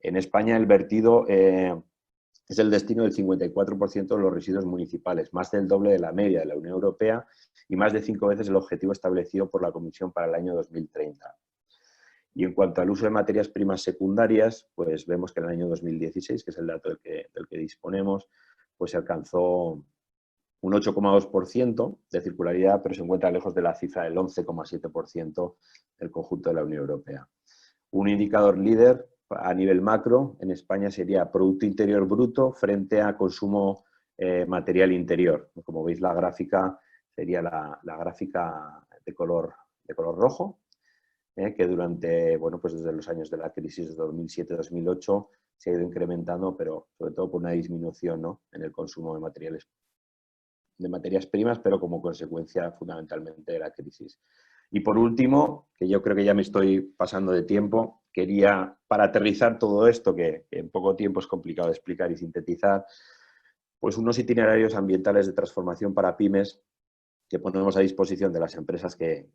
En España el vertido es el destino del 54% de los residuos municipales, más del doble de la media de la Unión Europea y más de 5 veces el objetivo establecido por la Comisión para el año 2030. Y en cuanto al uso de materias primas secundarias, pues vemos que en el año 2016, que es el dato del que disponemos, pues se alcanzó un 8,2% de circularidad, pero se encuentra lejos de la cifra del 11,7% del conjunto de la Unión Europea. Un indicador líder a nivel macro en España sería Producto Interior Bruto frente a consumo material interior. Como veis, la gráfica sería la gráfica de color rojo, que durante, bueno, pues desde los años de la crisis de 2007-2008 se ha ido incrementando, pero sobre todo por una disminución, ¿no?, en el consumo de materias primas, pero como consecuencia fundamentalmente de la crisis. Y por último, que yo creo que ya me estoy pasando de tiempo, quería, para aterrizar todo esto, que en poco tiempo es complicado de explicar y sintetizar, pues unos itinerarios ambientales de transformación para pymes que ponemos a disposición de las empresas que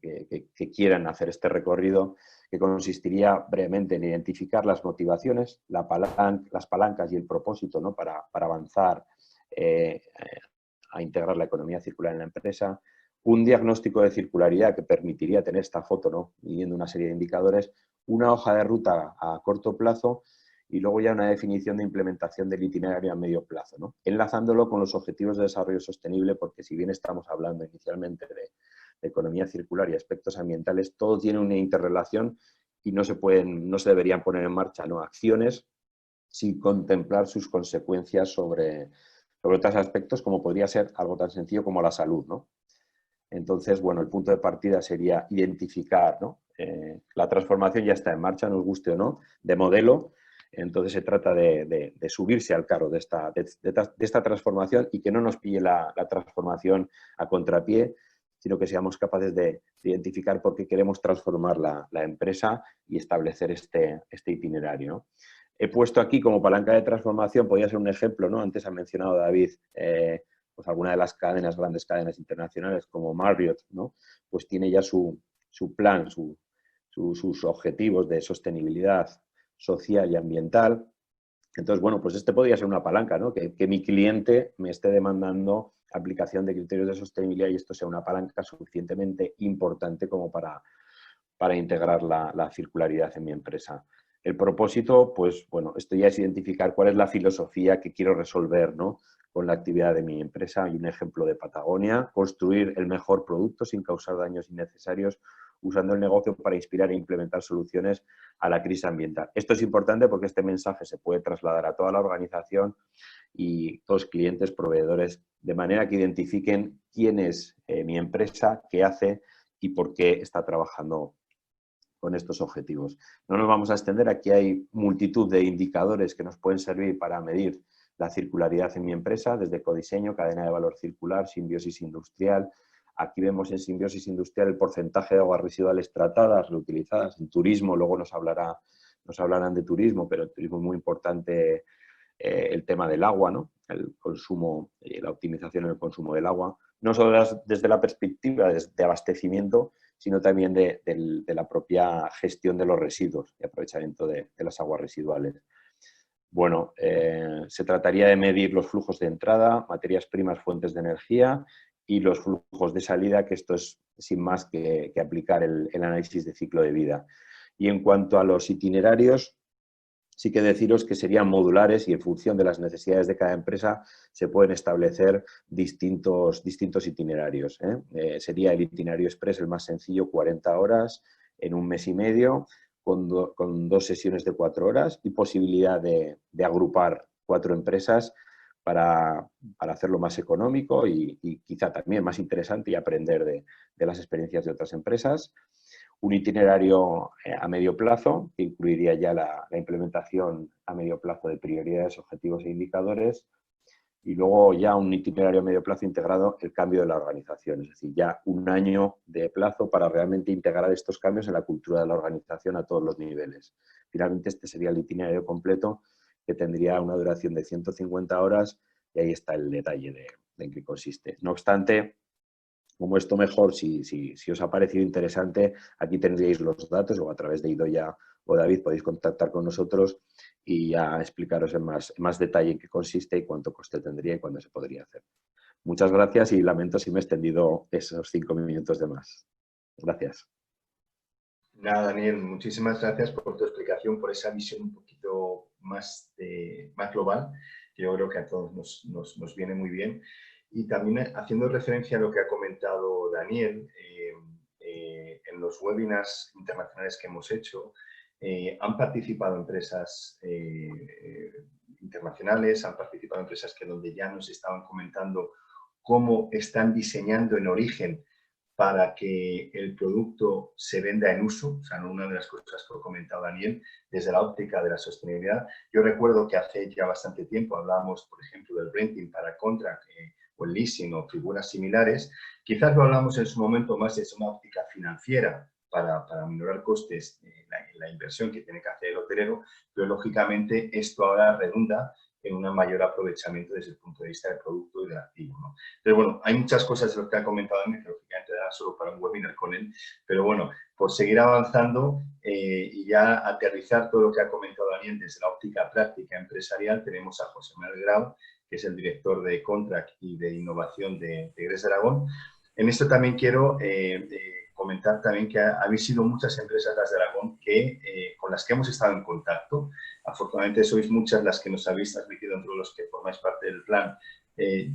quieran hacer este recorrido, que consistiría brevemente en identificar las motivaciones, las palancas y el propósito, ¿no?, para avanzar a integrar la economía circular en la empresa, un diagnóstico de circularidad que permitiría tener esta foto, ¿no? Midiendo una serie de indicadores, una hoja de ruta a corto plazo y luego ya una definición de implementación del itinerario a medio plazo, ¿no? Enlazándolo con los objetivos de desarrollo sostenible, porque si bien estamos hablando inicialmente de economía circular y aspectos ambientales, todo tiene una interrelación y no se deberían poner en marcha, ¿no?, acciones sin contemplar sus consecuencias sobre otros aspectos, como podría ser algo tan sencillo como la salud, ¿no? Entonces, bueno, el punto de partida sería identificar, ¿no? La transformación ya está en marcha, nos guste o no, de modelo. Entonces se trata de subirse al carro de esta transformación y que no nos pille la transformación a contrapié, sino que seamos capaces de identificar por qué queremos transformar la empresa y establecer este itinerario, ¿no? He puesto aquí como palanca de transformación, podría ser un ejemplo, ¿no? Antes ha mencionado David, pues alguna de las grandes cadenas internacionales como Marriott, ¿no? Pues tiene ya su plan, sus objetivos de sostenibilidad social y ambiental. Entonces, bueno, pues este podría ser una palanca, ¿no? Que mi cliente me esté demandando aplicación de criterios de sostenibilidad y esto sea una palanca suficientemente importante como para integrar la circularidad en mi empresa. El propósito, pues bueno, esto ya es identificar cuál es la filosofía que quiero resolver, ¿no?, con la actividad de mi empresa. Hay un ejemplo de Patagonia: construir el mejor producto sin causar daños innecesarios, usando el negocio para inspirar e implementar soluciones a la crisis ambiental. Esto es importante porque este mensaje se puede trasladar a toda la organización y todos los clientes, proveedores, de manera que identifiquen quién es mi empresa, qué hace y por qué está trabajando con estos objetivos. No nos vamos a extender, aquí hay multitud de indicadores que nos pueden servir para medir la circularidad en mi empresa, desde ecodiseño, cadena de valor circular, simbiosis industrial. Aquí vemos en simbiosis industrial el porcentaje de aguas residuales tratadas, reutilizadas. En turismo, luego nos hablarán de turismo, pero en turismo es muy importante el tema del agua, ¿no?, el consumo y la optimización en el consumo del agua, no solo desde la perspectiva de abastecimiento, sino también de la propia gestión de los residuos y aprovechamiento de las aguas residuales. Bueno, se trataría de medir los flujos de entrada, materias primas, fuentes de energía y los flujos de salida, que esto es sin más que aplicar el análisis de ciclo de vida. Y en cuanto a los itinerarios, sí que deciros que serían modulares y en función de las necesidades de cada empresa se pueden establecer distintos itinerarios, ¿eh? Sería el itinerario express el más sencillo, 40 horas en un mes y medio, con 2 sesiones de 4 horas y posibilidad de agrupar 4 empresas para hacerlo más económico y quizá también más interesante y aprender de las experiencias de otras empresas. Un itinerario a medio plazo, que incluiría ya la implementación a medio plazo de prioridades, objetivos e indicadores, y luego ya un itinerario a medio plazo integrado el cambio de la organización, es decir, ya un año de plazo para realmente integrar estos cambios en la cultura de la organización a todos los niveles. Finalmente, este sería el itinerario completo, que tendría una duración de 150 horas y ahí está el detalle de en qué consiste. No obstante, como esto mejor, si os ha parecido interesante, aquí tendríais los datos o a través de Idoia o David podéis contactar con nosotros y ya explicaros en más detalle en qué consiste y cuánto coste tendría y cuándo se podría hacer. Muchas gracias y lamento si me he extendido esos 5 minutos de más. Gracias. Nada, Daniel, muchísimas gracias por tu explicación, por esa visión un poquito más global, que yo creo que a todos nos viene muy bien. Y también haciendo referencia a lo que ha comentado Daniel, en los webinars internacionales que hemos hecho, han participado empresas internacionales, han participado empresas donde ya nos estaban comentando cómo están diseñando en origen para que el producto se venda en uso, o sea, una de las cosas que ha comentado Daniel, desde la óptica de la sostenibilidad. Yo recuerdo que hace ya bastante tiempo hablábamos, por ejemplo, del renting para contract o el leasing o figuras similares. Quizás lo hablamos en su momento más desde una óptica financiera para minorar costes la inversión que tiene que hacer el hotelero, pero lógicamente esto ahora redunda en un mayor aprovechamiento desde el punto de vista del producto y del activo, ¿no? Entonces, bueno, hay muchas cosas de lo que ha comentado Daniel, que lógicamente dará solo para un webinar con él, pero bueno, por seguir avanzando y ya aterrizar todo lo que ha comentado Daniel desde la óptica práctica empresarial, tenemos a José Manuel Grau, que es el director de Contract y de Innovación de Gress Aragón. En esto también quiero comentar también que habéis sido muchas empresas las de Aragón con las que hemos estado en contacto. Afortunadamente sois muchas las que nos habéis transmitido entre los que formáis parte del plan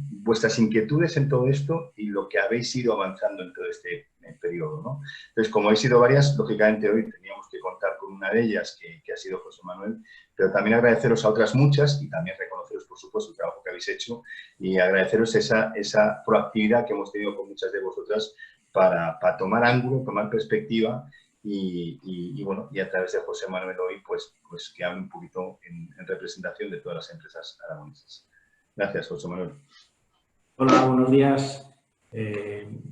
vuestras inquietudes en todo esto y lo que habéis ido avanzando en todo este periodo, ¿no? Entonces, como habéis sido varias, lógicamente hoy teníamos que contar con una de ellas, que ha sido José Manuel, pero también agradeceros a otras muchas y también reconoceros, por supuesto, el trabajo que habéis hecho y agradeceros esa proactividad que hemos tenido con muchas de vosotras para tomar ángulo, tomar perspectiva y bueno, y a través de José Manuel hoy, pues que hable un poquito en representación de todas las empresas aragonesas. Gracias, José Manuel. Hola, buenos días.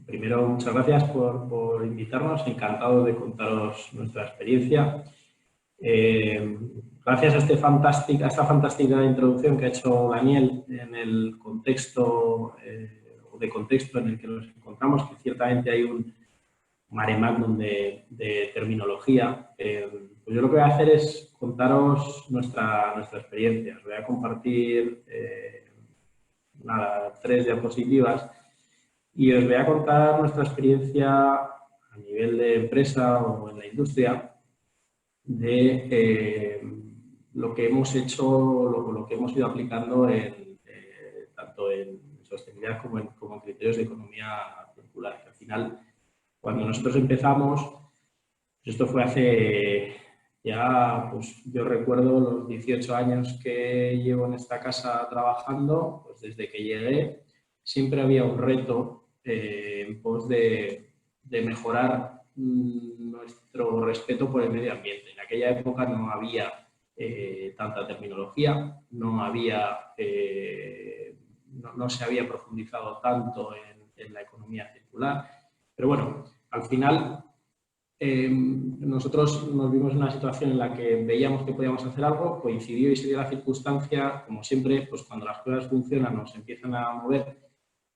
Primero, muchas gracias por invitarnos. Encantado de contaros nuestra experiencia. Gracias a esta fantástica introducción que ha hecho Daniel en el contexto en el que nos encontramos, que ciertamente hay un mare magnum de terminología. Pues yo lo que voy a hacer es contaros nuestra experiencia. Os voy a compartir 3 diapositivas y os voy a contar nuestra experiencia a nivel de empresa o en la industria de lo que hemos hecho, lo que hemos ido aplicando tanto en sostenibilidad como en criterios de economía circular. Que al final, cuando nosotros empezamos, pues esto fue hace ya, pues yo recuerdo los 18 años que llevo en esta casa trabajando, pues desde que llegué siempre había un reto en pos de mejorar nuestro respeto por el medio ambiente. En aquella época no había tanta terminología, no se había profundizado tanto en la economía circular, pero bueno, al final nosotros nos vimos en una situación en la que veíamos que podíamos hacer algo, coincidió y se dio la circunstancia, como siempre, pues cuando las cosas funcionan o se empiezan a mover,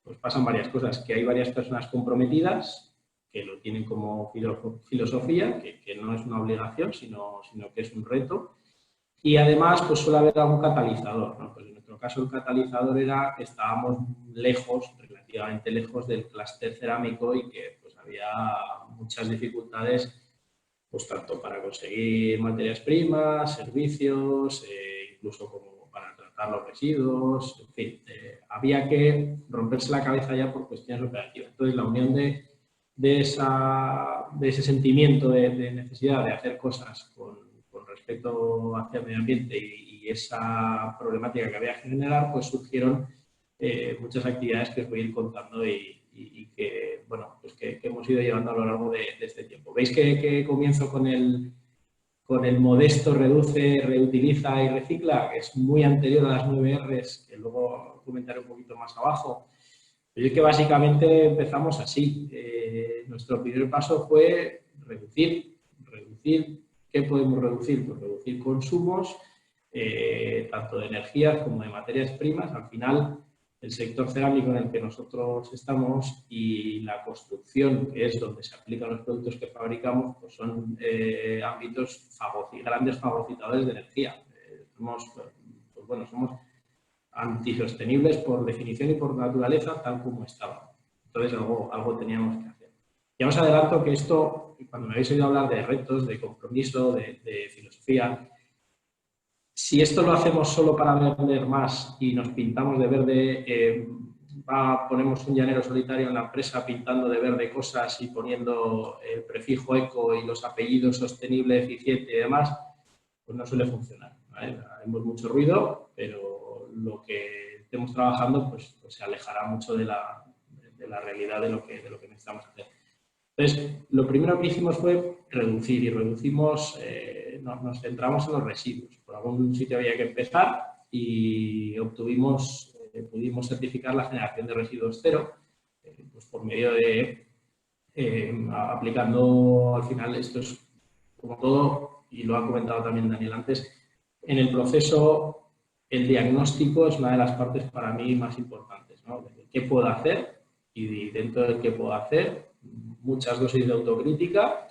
pues pasan varias cosas, que hay varias personas comprometidas, que lo tienen como filosofía, que no es una obligación, sino que es un reto. Y además, pues suele haber algún catalizador, ¿no? Pues en nuestro caso el catalizador era que estábamos relativamente lejos del clúster cerámico y que pues había muchas dificultades, pues tanto para conseguir materias primas, servicios, incluso como para tratar los residuos, en fin, había que romperse la cabeza ya por cuestiones operativas. Entonces la unión de ese sentimiento de necesidad de hacer cosas con respecto hacia el medio ambiente y esa problemática que había que generar, pues surgieron muchas actividades que os voy a ir contando y que, bueno, pues que hemos ido llevando a lo largo de este tiempo. ¿Veis que comienzo con el modesto reduce, reutiliza y recicla, que es muy anterior a las 9 R's, que luego comentaré un poquito más abajo? Pero es que básicamente empezamos así. Nuestro primer paso fue reducir. ¿Qué podemos reducir? Pues reducir consumos, tanto de energías como de materias primas. Al final, el sector cerámico en el que nosotros estamos y la construcción, que es donde se aplican los productos que fabricamos, pues son ámbitos grandes fagocitadores de energía. Somos antisostenibles por definición y por naturaleza, tal como estaban. Entonces, algo teníamos que hacer. Ya os adelanto que esto, cuando me habéis oído hablar de retos, de compromiso, de filosofía, si esto lo hacemos solo para vender más y nos pintamos de verde, ponemos un llanero solitario en la empresa pintando de verde cosas y poniendo el prefijo eco y los apellidos sostenible, eficiente y demás, pues no suele funcionar, ¿vale? Haremos mucho ruido, pero lo que estemos trabajando pues se alejará mucho de la realidad de lo que necesitamos hacer. Entonces, lo primero que hicimos fue reducir y reducimos, nos centramos en los residuos. Por algún sitio había que empezar y pudimos certificar la generación de residuos cero, pues por medio de aplicando al final esto es como todo, y lo ha comentado también Daniel antes, en el proceso el diagnóstico es una de las partes para mí más importantes, ¿no? ¿Qué puedo hacer? Y dentro del que puedo hacer, muchas dosis de autocrítica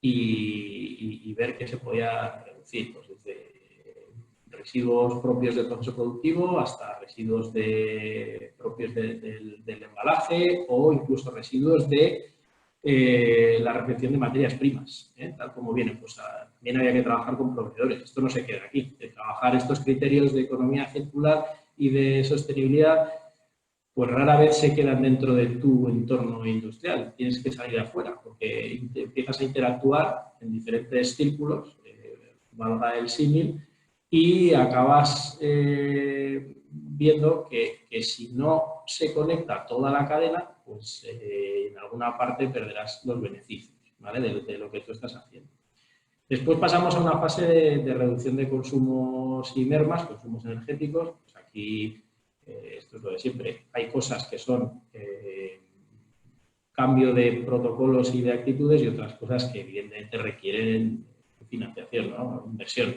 y ver qué se podía reducir, pues desde residuos propios del proceso productivo hasta residuos propios del embalaje o incluso residuos de la recepción de materias primas, tal como viene. Pues también había que trabajar con proveedores. Esto no se queda aquí. De trabajar estos criterios de economía circular y de sostenibilidad, pues rara vez se quedan dentro de tu entorno industrial. Tienes que salir afuera porque empiezas a interactuar en diferentes círculos, valga el símil, y acabas viendo que si no se conecta toda la cadena, pues en alguna parte perderás los beneficios, ¿vale? de lo que tú estás haciendo. Después pasamos a una fase de reducción de consumos y mermas, consumos energéticos. Pues aquí, esto es lo de siempre, hay cosas que son cambio de protocolos y de actitudes y otras cosas que evidentemente requieren financiación, ¿no? Inversión.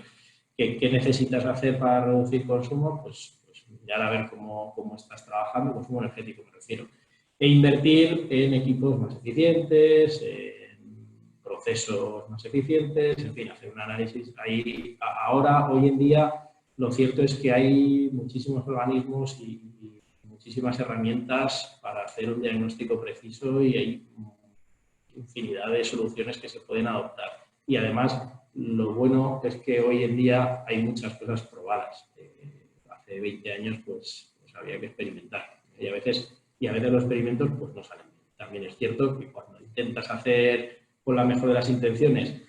¿Qué necesitas hacer para reducir consumo? Pues mirar a ver cómo estás trabajando, consumo energético me refiero. E invertir en equipos más eficientes, en procesos más eficientes, en fin, hacer un análisis. Hoy en día, lo cierto es que hay muchísimos organismos y muchísimas herramientas para hacer un diagnóstico preciso y hay infinidad de soluciones que se pueden adoptar. Y además, lo bueno es que hoy en día hay muchas cosas probadas. Hace 20 años pues había que experimentar y a veces los experimentos pues no salen bien. También es cierto que cuando intentas hacer con la mejor de las intenciones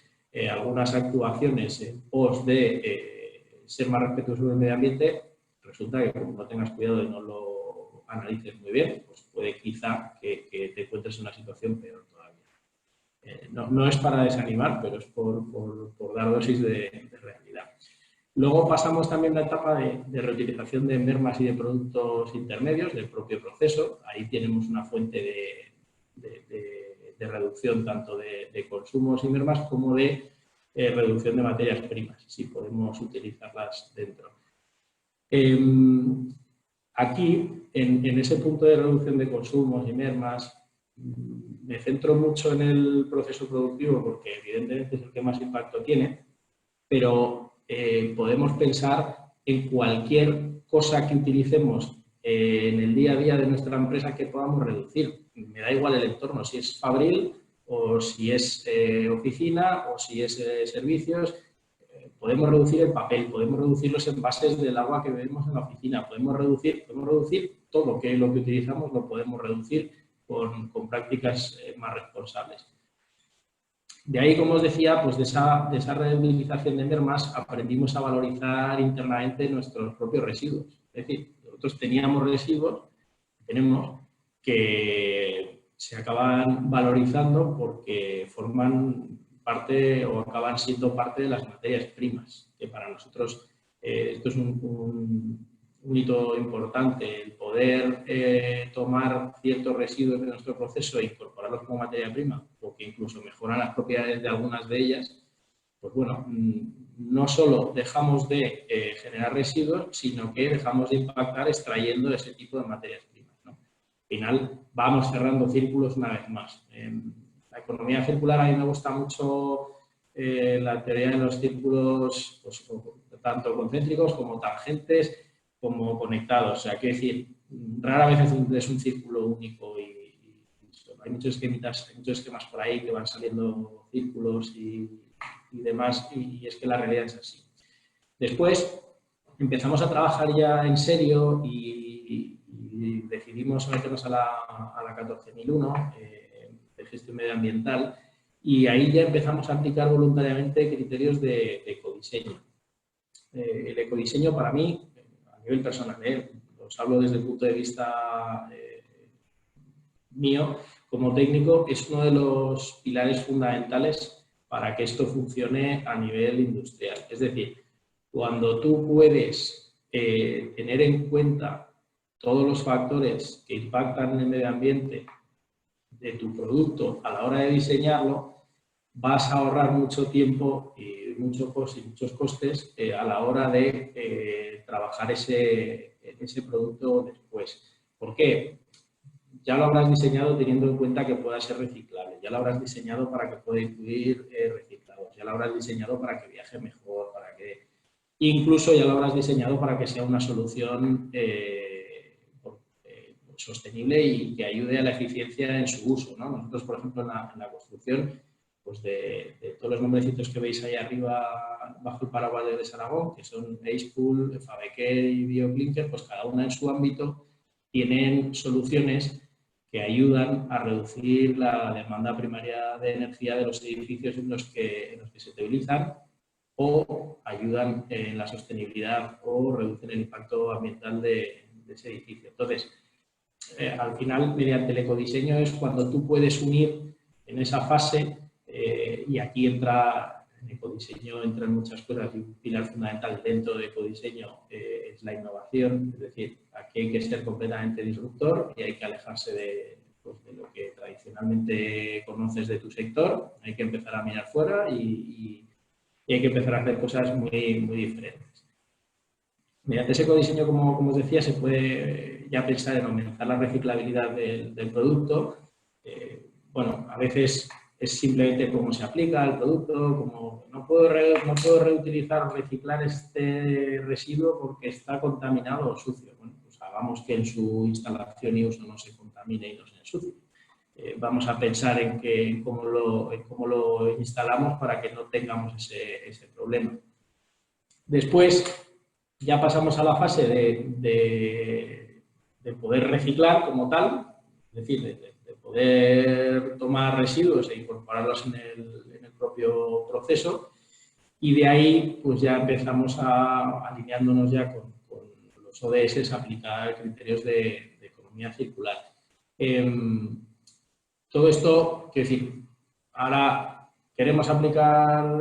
algunas actuaciones en pos de ser más respetuoso del medio ambiente, resulta que como no tengas cuidado y no lo analices muy bien, pues puede quizá que te encuentres en una situación peor todavía. No es para desanimar, pero es por dar dosis de realidad. Luego pasamos también a la etapa de reutilización de mermas y de productos intermedios del propio proceso. Ahí tenemos una fuente de reducción tanto de consumos y mermas como de reducción de materias primas, si podemos utilizarlas dentro. Aquí, en ese punto de reducción de consumos y mermas, me centro mucho en el proceso productivo porque evidentemente es el que más impacto tiene, pero podemos pensar en cualquier cosa que utilicemos en el día a día de nuestra empresa que podamos reducir. Me da igual el entorno, si es fabril o si es oficina o si es servicios. Podemos reducir el papel, podemos reducir los envases del agua que bebemos en la oficina, podemos reducir todo lo que utilizamos, lo podemos reducir con prácticas más responsables. De ahí, como os decía, pues de esa reutilización de mermas aprendimos a valorizar internamente nuestros propios residuos. Es decir, nosotros teníamos residuos, tenemos, que se acaban valorizando porque forman parte o acaban siendo parte de las materias primas, que para nosotros esto es un hito importante, el poder tomar ciertos residuos de nuestro proceso e incorporarlos como materia prima, o que incluso mejoran las propiedades de algunas de ellas, pues bueno, no solo dejamos de generar residuos, sino que dejamos de impactar extrayendo ese tipo de materias primas, ¿no? Al final vamos cerrando círculos una vez más. La economía circular, a mí me gusta mucho la teoría de los círculos, pues, tanto concéntricos como tangentes, como conectados. O sea, quiero decir, rara vez es un círculo único y hay muchos esquemas por ahí que van saliendo círculos y demás, y es que la realidad es así. Después empezamos a trabajar ya en serio y decidimos someternos a la 14001 de gestión medioambial, y ahí ya empezamos a aplicar voluntariamente criterios de ecodiseño. El ecodiseño para mí, a nivel personal, os hablo desde el punto de vista mío como técnico, es uno de los pilares fundamentales para que esto funcione a nivel industrial. Es decir, cuando tú puedes tener en cuenta todos los factores que impactan en el medio ambiente de tu producto a la hora de diseñarlo, vas a ahorrar mucho tiempo y muchos costes a la hora de trabajar ese producto después. ¿Por qué? Ya lo habrás diseñado teniendo en cuenta que pueda ser reciclable, ya lo habrás diseñado para que pueda incluir reciclados, ya lo habrás diseñado para que viaje mejor, para que incluso ya lo habrás diseñado para que sea una solución sostenible y que ayude a la eficiencia en su uso, ¿no? Nosotros, por ejemplo, en la construcción, pues de todos los nombrecitos que veis ahí arriba bajo el paraguas de Desaragón, que son Acepool, Fabequer y Bioclinker, pues cada una en su ámbito tienen soluciones que ayudan a reducir la demanda primaria de energía de los edificios en los que se utilizan, o ayudan en la sostenibilidad o reducen el impacto ambiental de ese edificio. Entonces, al final, mediante el ecodiseño es cuando tú puedes unir en esa fase, y aquí entra, en ecodiseño entran muchas cosas, y un pilar fundamental dentro de ecodiseño es la innovación, es decir, aquí hay que ser completamente disruptor y hay que alejarse de lo que tradicionalmente conoces de tu sector, hay que empezar a mirar fuera y hay que empezar a hacer cosas muy, muy diferentes. Mediante ese ecodiseño, como os decía, se puede ya pensar en aumentar la reciclabilidad del producto. Bueno, a veces es simplemente cómo se aplica el producto, como no puedo reutilizar o reciclar este residuo porque está contaminado o sucio. Bueno, pues hagamos que en su instalación y uso no se contamine y no se ensucie. Vamos a pensar en cómo lo instalamos para que no tengamos ese problema. Después, ya pasamos a la fase de poder reciclar como tal, es decir, de poder tomar residuos e incorporarlos en el propio proceso, y de ahí pues ya empezamos alineándonos ya con los ODS a aplicar criterios de economía circular. Todo esto, quiero decir, ahora queremos aplicar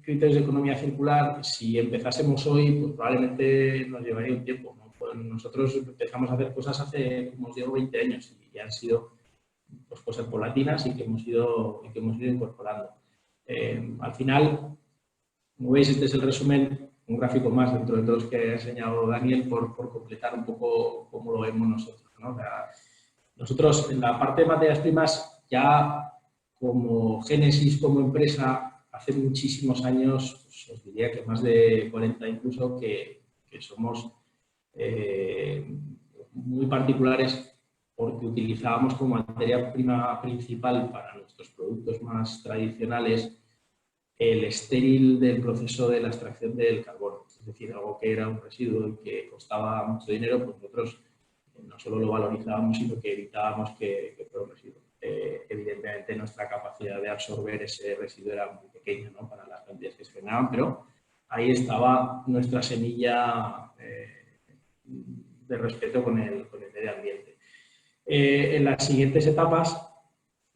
criterios de economía circular. Si empezásemos hoy, pues probablemente nos llevaría un tiempo, ¿no? Pues nosotros empezamos a hacer cosas hace, como os digo, 20 años y ya han sido pues, cosas paulatinas y que hemos ido incorporando. Al final, como veis, este es el resumen, un gráfico más dentro de todos los que ha enseñado Daniel por completar un poco cómo lo vemos nosotros, ¿no? O sea, nosotros en la parte de materias primas ya como Génesis, como empresa, hace muchísimos años, pues os diría que más de 40 incluso, que somos muy particulares porque utilizábamos como materia prima principal para nuestros productos más tradicionales el estéril del proceso de la extracción del carbono. Es decir, algo que era un residuo y que costaba mucho dinero, pues nosotros no solo lo valorizábamos, sino que evitábamos que fuera un residuo. Evidentemente, nuestra capacidad de absorber ese residuo era muy pequeña, ¿no? Para las cantidades que se generaban, pero ahí estaba nuestra semilla de respeto con el medio ambiente. En las siguientes etapas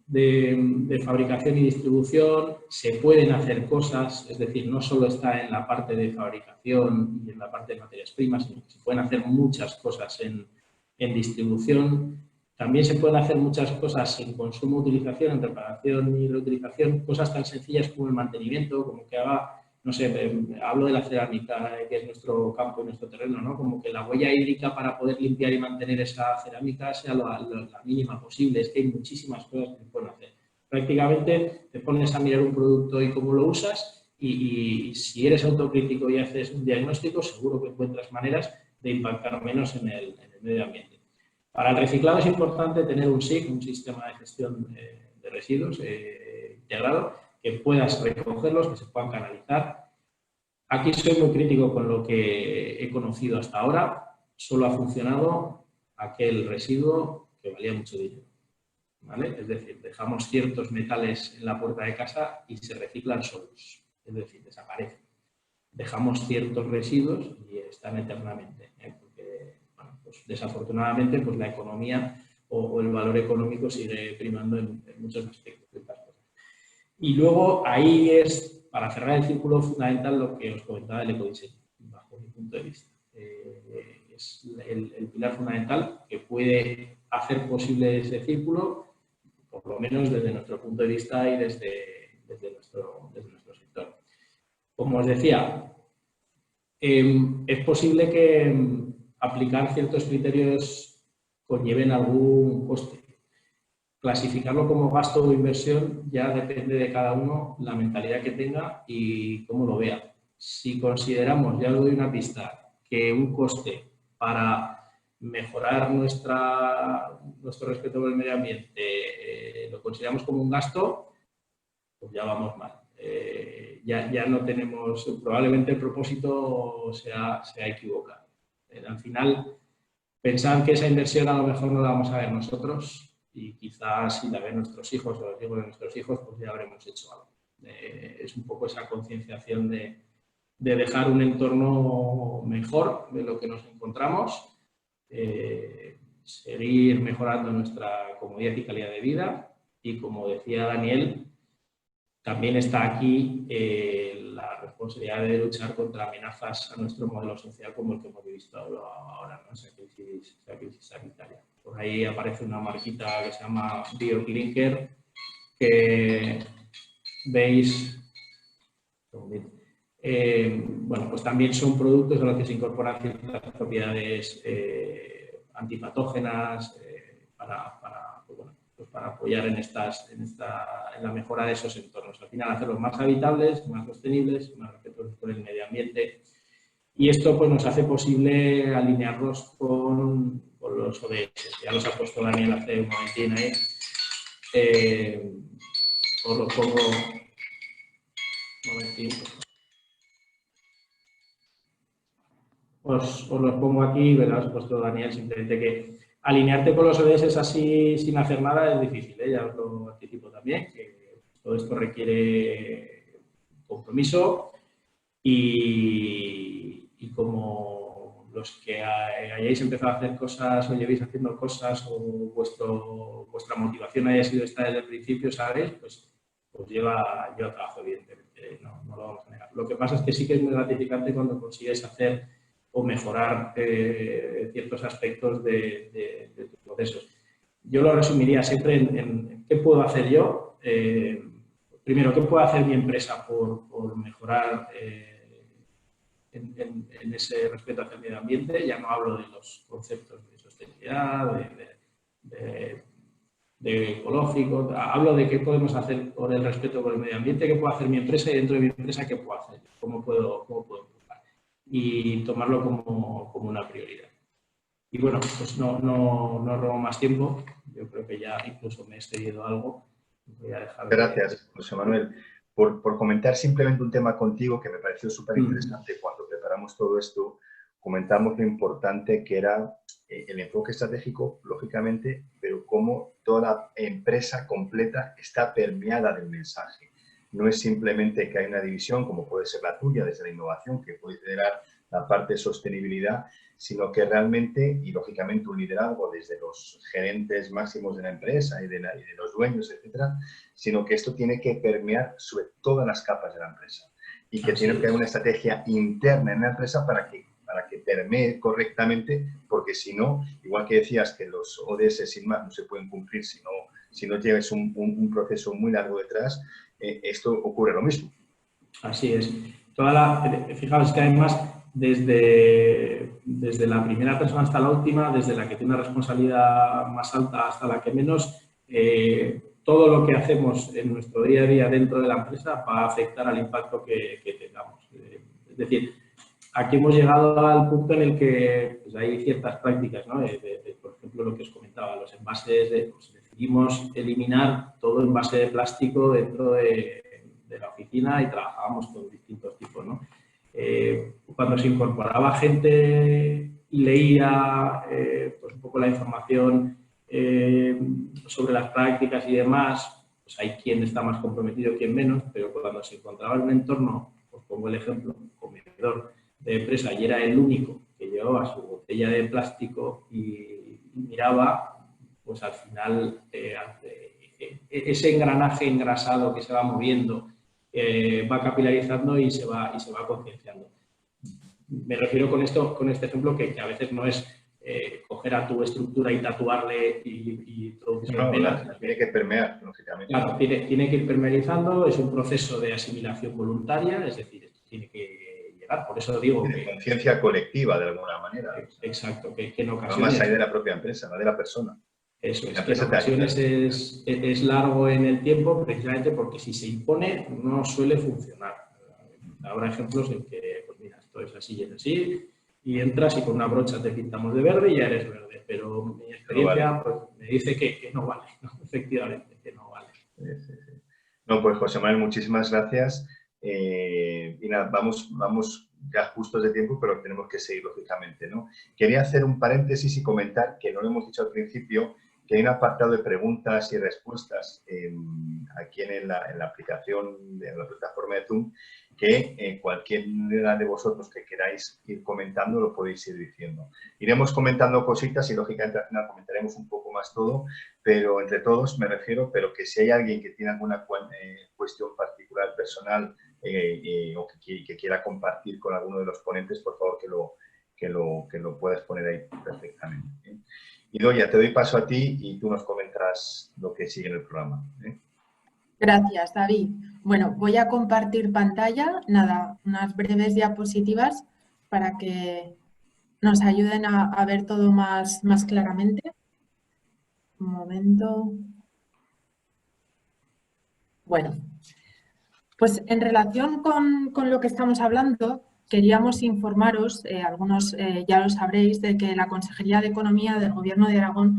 de fabricación y distribución se pueden hacer cosas, es decir, no solo está en la parte de fabricación y en la parte de materias primas, sino que se pueden hacer muchas cosas en distribución. También se pueden hacer muchas cosas en consumo, utilización, en reparación y reutilización, cosas tan sencillas como el mantenimiento, como que haga, no sé, hablo de la cerámica, que es nuestro campo y nuestro terreno, ¿no? Como que la huella hídrica para poder limpiar y mantener esa cerámica sea la mínima posible. Es que hay muchísimas cosas que se pueden hacer. Prácticamente te pones a mirar un producto y cómo lo usas y si eres autocrítico y haces un diagnóstico, seguro que encuentras maneras de impactar menos en el medio ambiente. Para el reciclado es importante tener un SIG, un sistema de gestión de residuos integrado, que puedas recogerlos, que se puedan canalizar. Aquí soy muy crítico con lo que he conocido hasta ahora. Solo ha funcionado aquel residuo que valía mucho dinero, ¿vale? Es decir, dejamos ciertos metales en la puerta de casa y se reciclan solos, es decir, desaparecen. Dejamos ciertos residuos y están eternamente, porque, bueno, pues desafortunadamente pues la economía o el valor económico sigue primando en muchos aspectos de estas cosas. Y luego ahí es, para cerrar el círculo, fundamental lo que os comentaba del ecodiseño, bajo mi punto de vista. Es el pilar fundamental que puede hacer posible ese círculo, por lo menos desde nuestro punto de vista y desde nuestro sector. Como os decía, es posible que aplicar ciertos criterios conlleven algún coste. Clasificarlo como gasto o inversión ya depende de cada uno, la mentalidad que tenga y cómo lo vea. si consideramos, ya os doy una pista, que un coste para mejorar nuestro respeto por el medio ambiente lo consideramos como un gasto, pues ya vamos mal. Ya no tenemos, probablemente el propósito sea equivocado. Al final, pensar que esa inversión a lo mejor no la vamos a ver nosotros y quizás si la ven nuestros hijos o los hijos de nuestros hijos, pues ya habremos hecho algo. Es un poco esa concienciación de dejar un entorno mejor de lo que nos encontramos, seguir mejorando nuestra comodidad y calidad de vida y, como decía Daniel, también está aquí la responsabilidad de luchar contra amenazas a nuestro modelo social como el que hemos visto ahora, ¿no? Esa crisis sanitaria. Por ahí aparece una marquita que se llama BioClinker, que veis, bueno, pues también son productos a los que se incorporan ciertas propiedades antipatógenas para apoyar en la mejora de esos entornos. Al final, hacerlos más habitables, más sostenibles, más respetuosos con el medio ambiente. Y esto pues, nos hace posible alinearlos con los ODS. Ya los ha puesto Daniel hace un momentín ahí. Os los pongo un momentín. Os los pongo aquí, ¿verdad? Os ha puesto Daniel, simplemente que alinearte con los ODS así sin hacer nada es difícil, ¿eh? Ya os lo anticipo también, que todo esto requiere compromiso y como los que hayáis empezado a hacer cosas o llevéis haciendo cosas o vuestra motivación haya sido esta desde el principio, ¿sabéis? Pues lleva trabajo, evidentemente, no lo vamos a negar. Lo que pasa es que sí que es muy gratificante cuando consigues hacer o mejorar ciertos aspectos de tus procesos. Yo lo resumiría siempre en qué puedo hacer yo. Primero, qué puede hacer mi empresa por mejorar en ese respeto hacia el medio ambiente. Ya no hablo de los conceptos de sostenibilidad, de ecológico, hablo de qué podemos hacer por el respeto por el medio ambiente, qué puede hacer mi empresa y dentro de mi empresa qué puedo hacer, cómo puedo empujar y tomarlo como una prioridad. Y bueno, pues no robo más tiempo, yo creo que ya incluso me he excedido algo. Voy a dejar Gracias, José Manuel. Por comentar simplemente un tema contigo que me pareció súper interesante cuando preparamos todo esto, comentamos lo importante que era el enfoque estratégico, lógicamente, pero cómo toda la empresa completa está permeada del mensaje. No es simplemente que hay una división, como puede ser la tuya, desde la innovación, que puede liderar la parte de sostenibilidad, sino que realmente, y lógicamente un liderazgo desde los gerentes máximos de la empresa y de los dueños, etcétera, sino que esto tiene que permear sobre todas las capas de la empresa y que tiene que haber una estrategia interna en la empresa para que permee correctamente, porque si no, igual que decías que los ODS sin más no se pueden cumplir si no lleves un proceso muy largo detrás, esto ocurre lo mismo. Así es. Fijaos que además desde la primera persona hasta la última, desde la que tiene una responsabilidad más alta hasta la que menos, todo lo que hacemos en nuestro día a día dentro de la empresa va a afectar al impacto que tengamos. Es decir, aquí hemos llegado al punto en el que pues, hay ciertas prácticas, ¿no? Por ejemplo, lo que os comentaba, los envases, pues, decidimos eliminar todo envase de plástico dentro de la oficina y trabajábamos con distintos tipos, ¿no? Cuando se incorporaba gente y leía pues un poco la información sobre las prácticas y demás, pues hay quien está más comprometido, quien menos, pero cuando se encontraba en un entorno, os pongo el ejemplo, un comedor de empresa y era el único que llevaba su botella de plástico y miraba, pues al final ese engranaje engrasado que se va moviendo va capilarizando y se va concienciando. Me refiero con este ejemplo que a veces no es coger a tu estructura y tatuarle y introducir tiene que permear, lógicamente. Claro, tiene que ir permealizando, es un proceso de asimilación voluntaria, es decir, tiene que llegar, por eso digo de conciencia colectiva, de alguna manera. Exacto, que en ocasiones... No más allá de la propia empresa, no de la persona. Eso es, que en ocasiones es largo en el tiempo, precisamente porque si se impone no suele funcionar. Habrá ejemplos en que, pues mira, esto es así y es así, y entras y con una brocha te pintamos de verde y ya eres verde. Pero mi experiencia pues, me dice que no vale, ¿no? Efectivamente, que no vale. Sí. No, pues José Manuel, muchísimas gracias. Y nada, vamos ya justos de tiempo, pero tenemos que seguir lógicamente, ¿no? Quería hacer un paréntesis y comentar, que no lo hemos dicho al principio, que hay un apartado de preguntas y respuestas aquí en la aplicación de la plataforma de Zoom, que cualquiera de vosotros que queráis ir comentando lo podéis ir diciendo. Iremos comentando cositas y lógicamente al final comentaremos un poco más todo, pero entre todos me refiero, pero que si hay alguien que tiene alguna cuestión particular, personal, o que quiera compartir con alguno de los ponentes, por favor que lo puedas poner ahí perfectamente, ¿eh? Idoia, te doy paso a ti y tú nos comentarás lo que sigue en el programa, ¿eh? Gracias, David. Bueno, voy a compartir pantalla, nada, unas breves diapositivas para que nos ayuden a ver todo más claramente. Un momento. Bueno, pues en relación con lo que estamos hablando, queríamos informaros, algunos ya lo sabréis, de que la Consejería de Economía del Gobierno de Aragón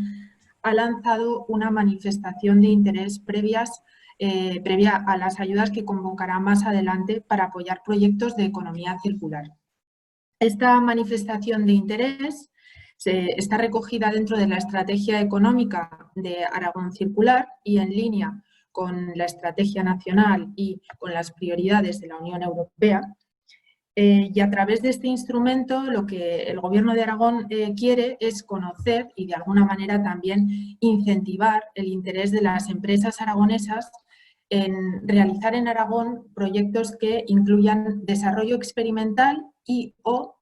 ha lanzado una manifestación de interés previa a las ayudas que convocará más adelante para apoyar proyectos de economía circular. Esta manifestación de interés está recogida dentro de la Estrategia Económica de Aragón Circular y en línea con la Estrategia Nacional y con las prioridades de la Unión Europea. Y a través de este instrumento lo que el Gobierno de Aragón quiere es conocer y de alguna manera también incentivar el interés de las empresas aragonesas en realizar en Aragón proyectos que incluyan desarrollo experimental y o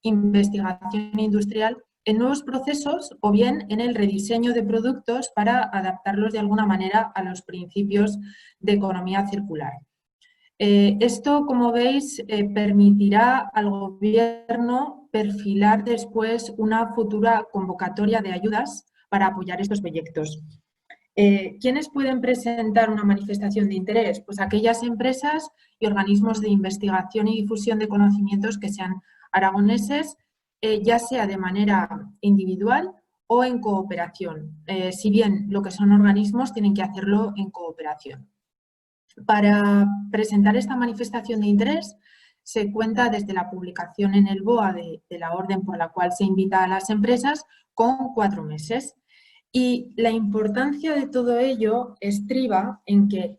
investigación industrial en nuevos procesos o bien en el rediseño de productos para adaptarlos de alguna manera a los principios de economía circular. Esto, como veis, permitirá al Gobierno perfilar después una futura convocatoria de ayudas para apoyar estos proyectos. ¿Quiénes pueden presentar una manifestación de interés? Pues aquellas empresas y organismos de investigación y difusión de conocimientos que sean aragoneses, ya sea de manera individual o en cooperación. Si bien lo que son organismos tienen que hacerlo en cooperación. Para presentar esta manifestación de interés se cuenta desde la publicación en el BOA de la orden por la cual se invita a las empresas con 4 meses. Y la importancia de todo ello estriba en que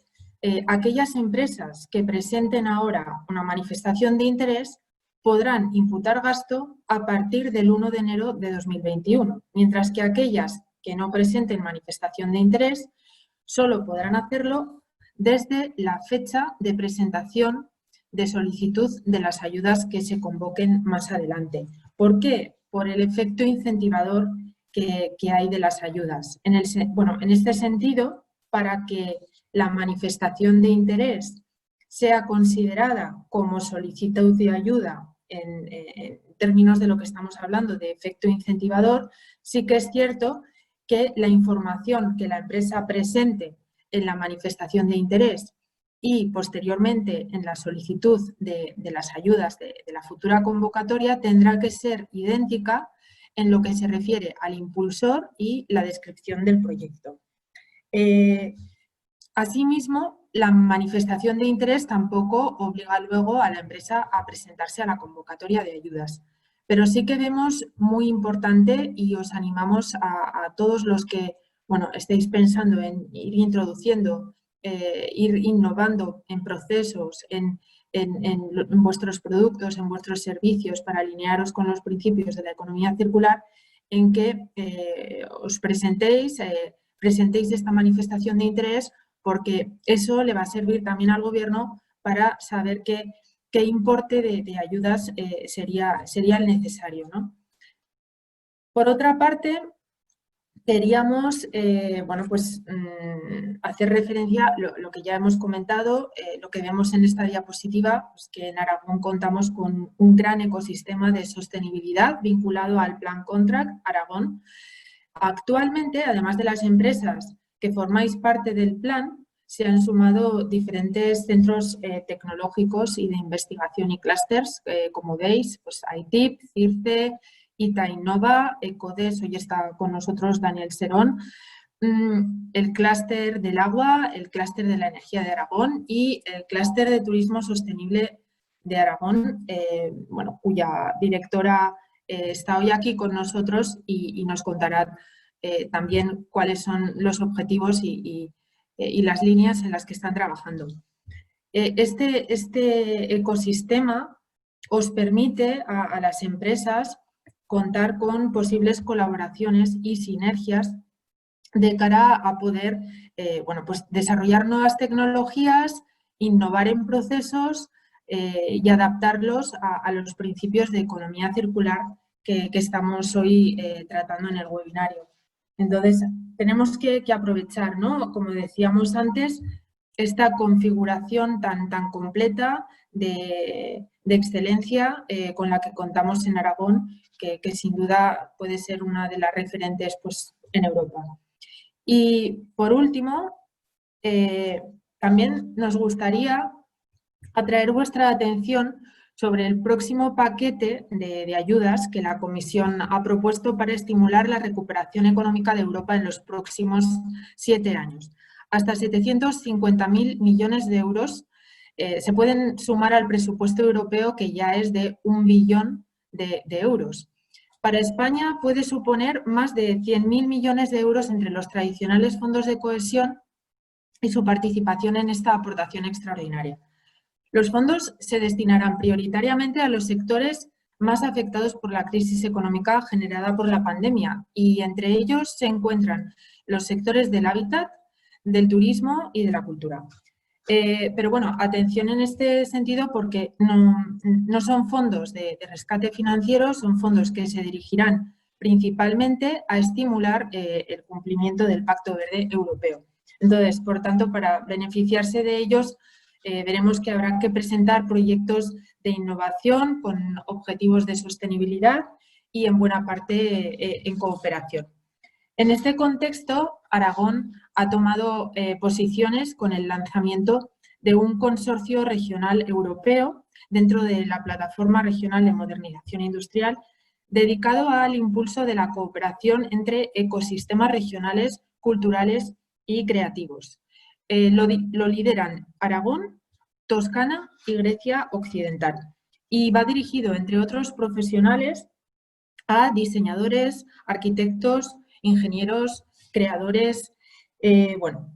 aquellas empresas que presenten ahora una manifestación de interés podrán imputar gasto a partir del 1 de enero de 2021, mientras que aquellas que no presenten manifestación de interés solo podrán hacerlo desde la fecha de presentación de solicitud de las ayudas que se convoquen más adelante. ¿Por qué? Por el efecto incentivador que hay de las ayudas. En este sentido, para que la manifestación de interés sea considerada como solicitud de ayuda en términos de lo que estamos hablando de efecto incentivador, sí que es cierto que la información que la empresa presente en la manifestación de interés y posteriormente en la solicitud de las ayudas de la futura convocatoria tendrá que ser idéntica en lo que se refiere al impulsor y la descripción del proyecto. Asimismo, la manifestación de interés tampoco obliga luego a la empresa a presentarse a la convocatoria de ayudas. Pero sí que vemos muy importante y os animamos a todos los que estéis pensando en ir introduciendo, ir innovando en procesos, en vuestros productos, en vuestros servicios para alinearos con los principios de la economía circular, en que os presentéis esta manifestación de interés, porque eso le va a servir también al Gobierno para saber qué importe de ayudas sería el necesario, ¿no? Por otra parte, queríamos hacer referencia a lo que ya hemos comentado, lo que vemos en esta diapositiva, pues que en Aragón contamos con un gran ecosistema de sostenibilidad vinculado al Plan Contract Aragón. Actualmente, además de las empresas que formáis parte del plan, se han sumado diferentes centros tecnológicos y de investigación y clústeres, como veis, pues ITIP, CIRCE, ITA Innova, ECODES, hoy está con nosotros Daniel Serón, el clúster del agua, el clúster de la energía de Aragón y el clúster de turismo sostenible de Aragón, bueno, cuya directora está hoy aquí con nosotros y nos contará también cuáles son los objetivos y las líneas en las que están trabajando. Este ecosistema os permite a las empresas contar con posibles colaboraciones y sinergias de cara a poder bueno, pues desarrollar nuevas tecnologías, innovar en procesos y adaptarlos a los principios de economía circular que estamos hoy tratando en el webinario. Entonces, tenemos que aprovechar, ¿no? Como decíamos antes, esta configuración tan completa de excelencia con la que contamos en Aragón, que sin duda puede ser una de las referentes pues, en Europa. Y por último, también nos gustaría atraer vuestra atención sobre el próximo paquete de ayudas que la Comisión ha propuesto para estimular la recuperación económica de Europa en los próximos 7 años. Hasta 750.000 millones de euros se pueden sumar al presupuesto europeo, que ya es de 1 billón de euros. Para España puede suponer más de 100.000 millones de euros entre los tradicionales fondos de cohesión y su participación en esta aportación extraordinaria. Los fondos se destinarán prioritariamente a los sectores más afectados por la crisis económica generada por la pandemia y entre ellos se encuentran los sectores del hábitat, del turismo y de la cultura. Pero bueno, atención en este sentido porque no son fondos de rescate financiero, son fondos que se dirigirán principalmente a estimular el cumplimiento del Pacto Verde Europeo. Entonces, por tanto, para beneficiarse de ellos, veremos que habrá que presentar proyectos de innovación con objetivos de sostenibilidad y en buena parte en cooperación. En este contexto, Aragón ha tomado posiciones con el lanzamiento de un consorcio regional europeo dentro de la Plataforma Regional de Modernización Industrial dedicado al impulso de la cooperación entre ecosistemas regionales, culturales y creativos. Lo lideran Aragón, Toscana y Grecia Occidental y va dirigido, entre otros profesionales, a diseñadores, arquitectos, ingenieros, creadores. Bueno,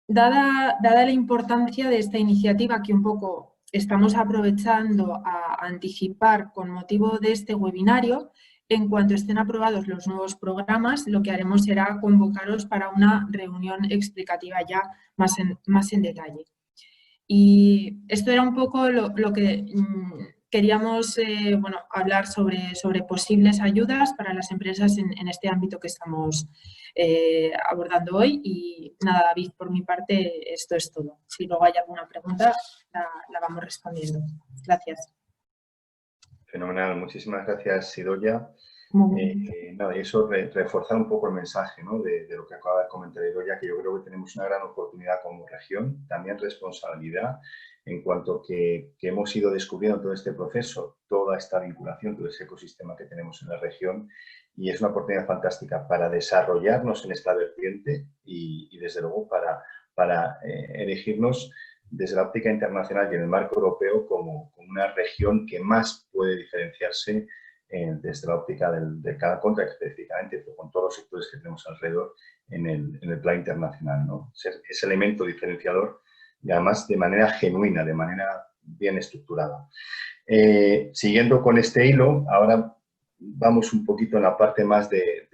dada la importancia de esta iniciativa que un poco estamos aprovechando a anticipar con motivo de este webinario, en cuanto estén aprobados los nuevos programas, lo que haremos será convocaros para una reunión explicativa ya más en detalle. Y esto era un poco lo que queríamos bueno, hablar sobre posibles ayudas para las empresas en este ámbito que estamos abordando hoy. Y nada, David, por mi parte esto es todo. Si luego hay alguna pregunta, la vamos respondiendo. Gracias. Fenomenal, muchísimas gracias, Idoia. Nada, y eso reforzar un poco el mensaje, ¿no? de lo que acaba de comentar Idoia, que yo creo que tenemos una gran oportunidad como región, también responsabilidad en cuanto que hemos ido descubriendo todo este proceso, toda esta vinculación, todo ese ecosistema que tenemos en la región, y es una oportunidad fantástica para desarrollarnos en esta vertiente y desde luego para elegirnos desde la óptica internacional y en el marco europeo como una región que más puede diferenciarse desde la óptica del Canal Contact específicamente, pero con todos los sectores que tenemos alrededor en el plan internacional, ¿no? Ese elemento diferenciador y además de manera genuina, de manera bien estructurada. Siguiendo con este hilo, ahora vamos un poquito en la parte más de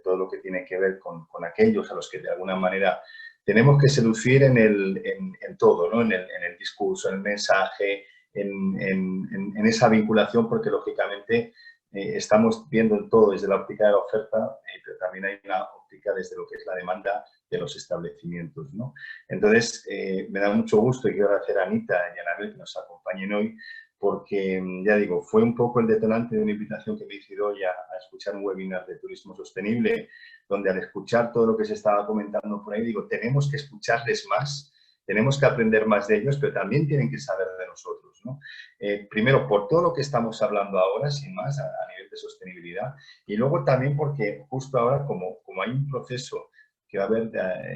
todo lo que tiene que ver con aquellos a los que de alguna manera tenemos que seducir en todo, ¿no? en el discurso, en el mensaje, en esa vinculación, porque lógicamente estamos viendo todo desde la óptica de la oferta, pero también hay una óptica desde lo que es la demanda de los establecimientos, ¿no? Entonces, me da mucho gusto y quiero agradecer a Anita y a Anabel que nos acompañen hoy, porque, ya digo, fue un poco el detonante de una invitación que me hizo Idoia a escuchar un webinar de turismo sostenible, donde al escuchar todo lo que se estaba comentando por ahí, digo, tenemos que escucharles más, tenemos que aprender más de ellos, pero también tienen que saber de nosotros, ¿no? Primero, por todo lo que estamos hablando ahora, sin más, a nivel de sostenibilidad, y luego también porque justo ahora, como hay un proceso que va a haber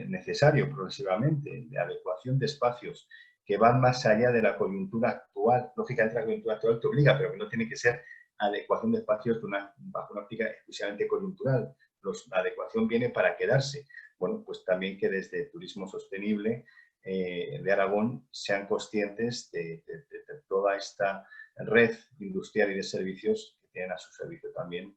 necesario progresivamente de adecuación de espacios que van más allá de la coyuntura actual. Lógicamente la coyuntura actual te obliga, pero que no tiene que ser adecuación de espacios bajo una óptica exclusivamente coyuntural. La adecuación viene para quedarse. Bueno, pues también que desde Turismo Sostenible de Aragón sean conscientes de toda esta red industrial y de servicios que tienen a su servicio también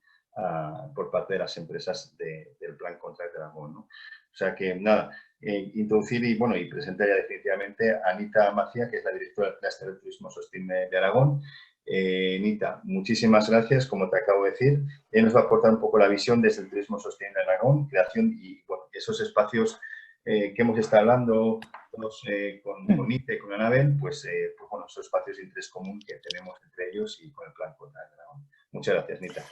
por parte de las empresas del Plan Contract de Aragón, ¿no? O sea que, nada, introducir y presentar ya definitivamente a Anita Macía, que es la directora del Clúster de Turismo Sostenible de Aragón. Anita, muchísimas gracias, como te acabo de decir. Ella nos va a aportar un poco la visión desde el Turismo Sostenible de Aragón, creación y esos espacios que hemos estado hablando todos con Nita y con Anabel, pues esos espacios de interés común que tenemos entre ellos y con el Plan Contract de Aragón. Muchas gracias, Nita.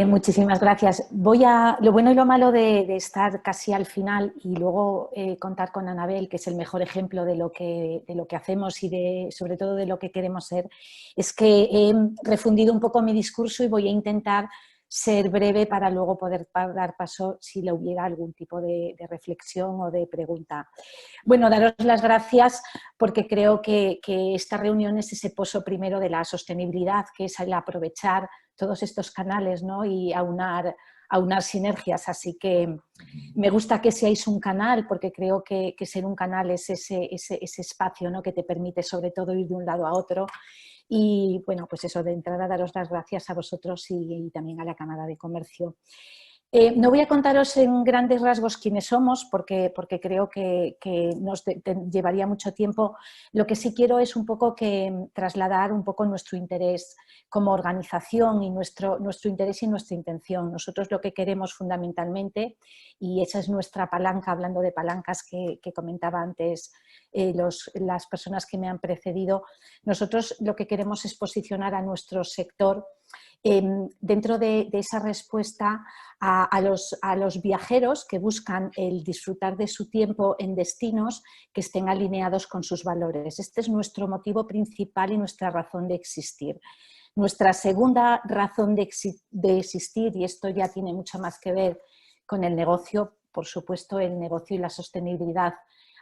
Muchísimas gracias. Lo bueno y lo malo de estar casi al final y luego contar con Anabel, que es el mejor ejemplo de lo que hacemos y sobre todo de lo que queremos ser, es que he refundido un poco mi discurso y voy a intentar ser breve para luego poder dar paso si le hubiera algún tipo de reflexión o de pregunta. Bueno, daros las gracias porque creo que esta reunión es ese pozo primero de la sostenibilidad, que es el aprovechar todos estos canales, ¿no? Y aunar sinergias. Así que me gusta que seáis un canal porque creo que ser un canal es ese espacio, ¿no? Que te permite sobre todo ir de un lado a otro. Y bueno, pues eso, de entrada daros las gracias a vosotros y también a la Cámara de Comercio. No voy a contaros en grandes rasgos quiénes somos porque creo que nos llevaría mucho tiempo. Lo que sí quiero es un poco trasladar un poco nuestro interés como organización y nuestro interés y nuestra intención. Nosotros lo que queremos fundamentalmente, y esa es nuestra palanca, hablando de palancas que comentaba antes las personas que me han precedido, nosotros lo que queremos es posicionar a nuestro sector dentro de esa respuesta a los viajeros que buscan el disfrutar de su tiempo en destinos que estén alineados con sus valores. Este es nuestro motivo principal y nuestra razón de existir. Nuestra segunda razón de existir, y esto ya tiene mucho más que ver con el negocio, por supuesto el negocio y la sostenibilidad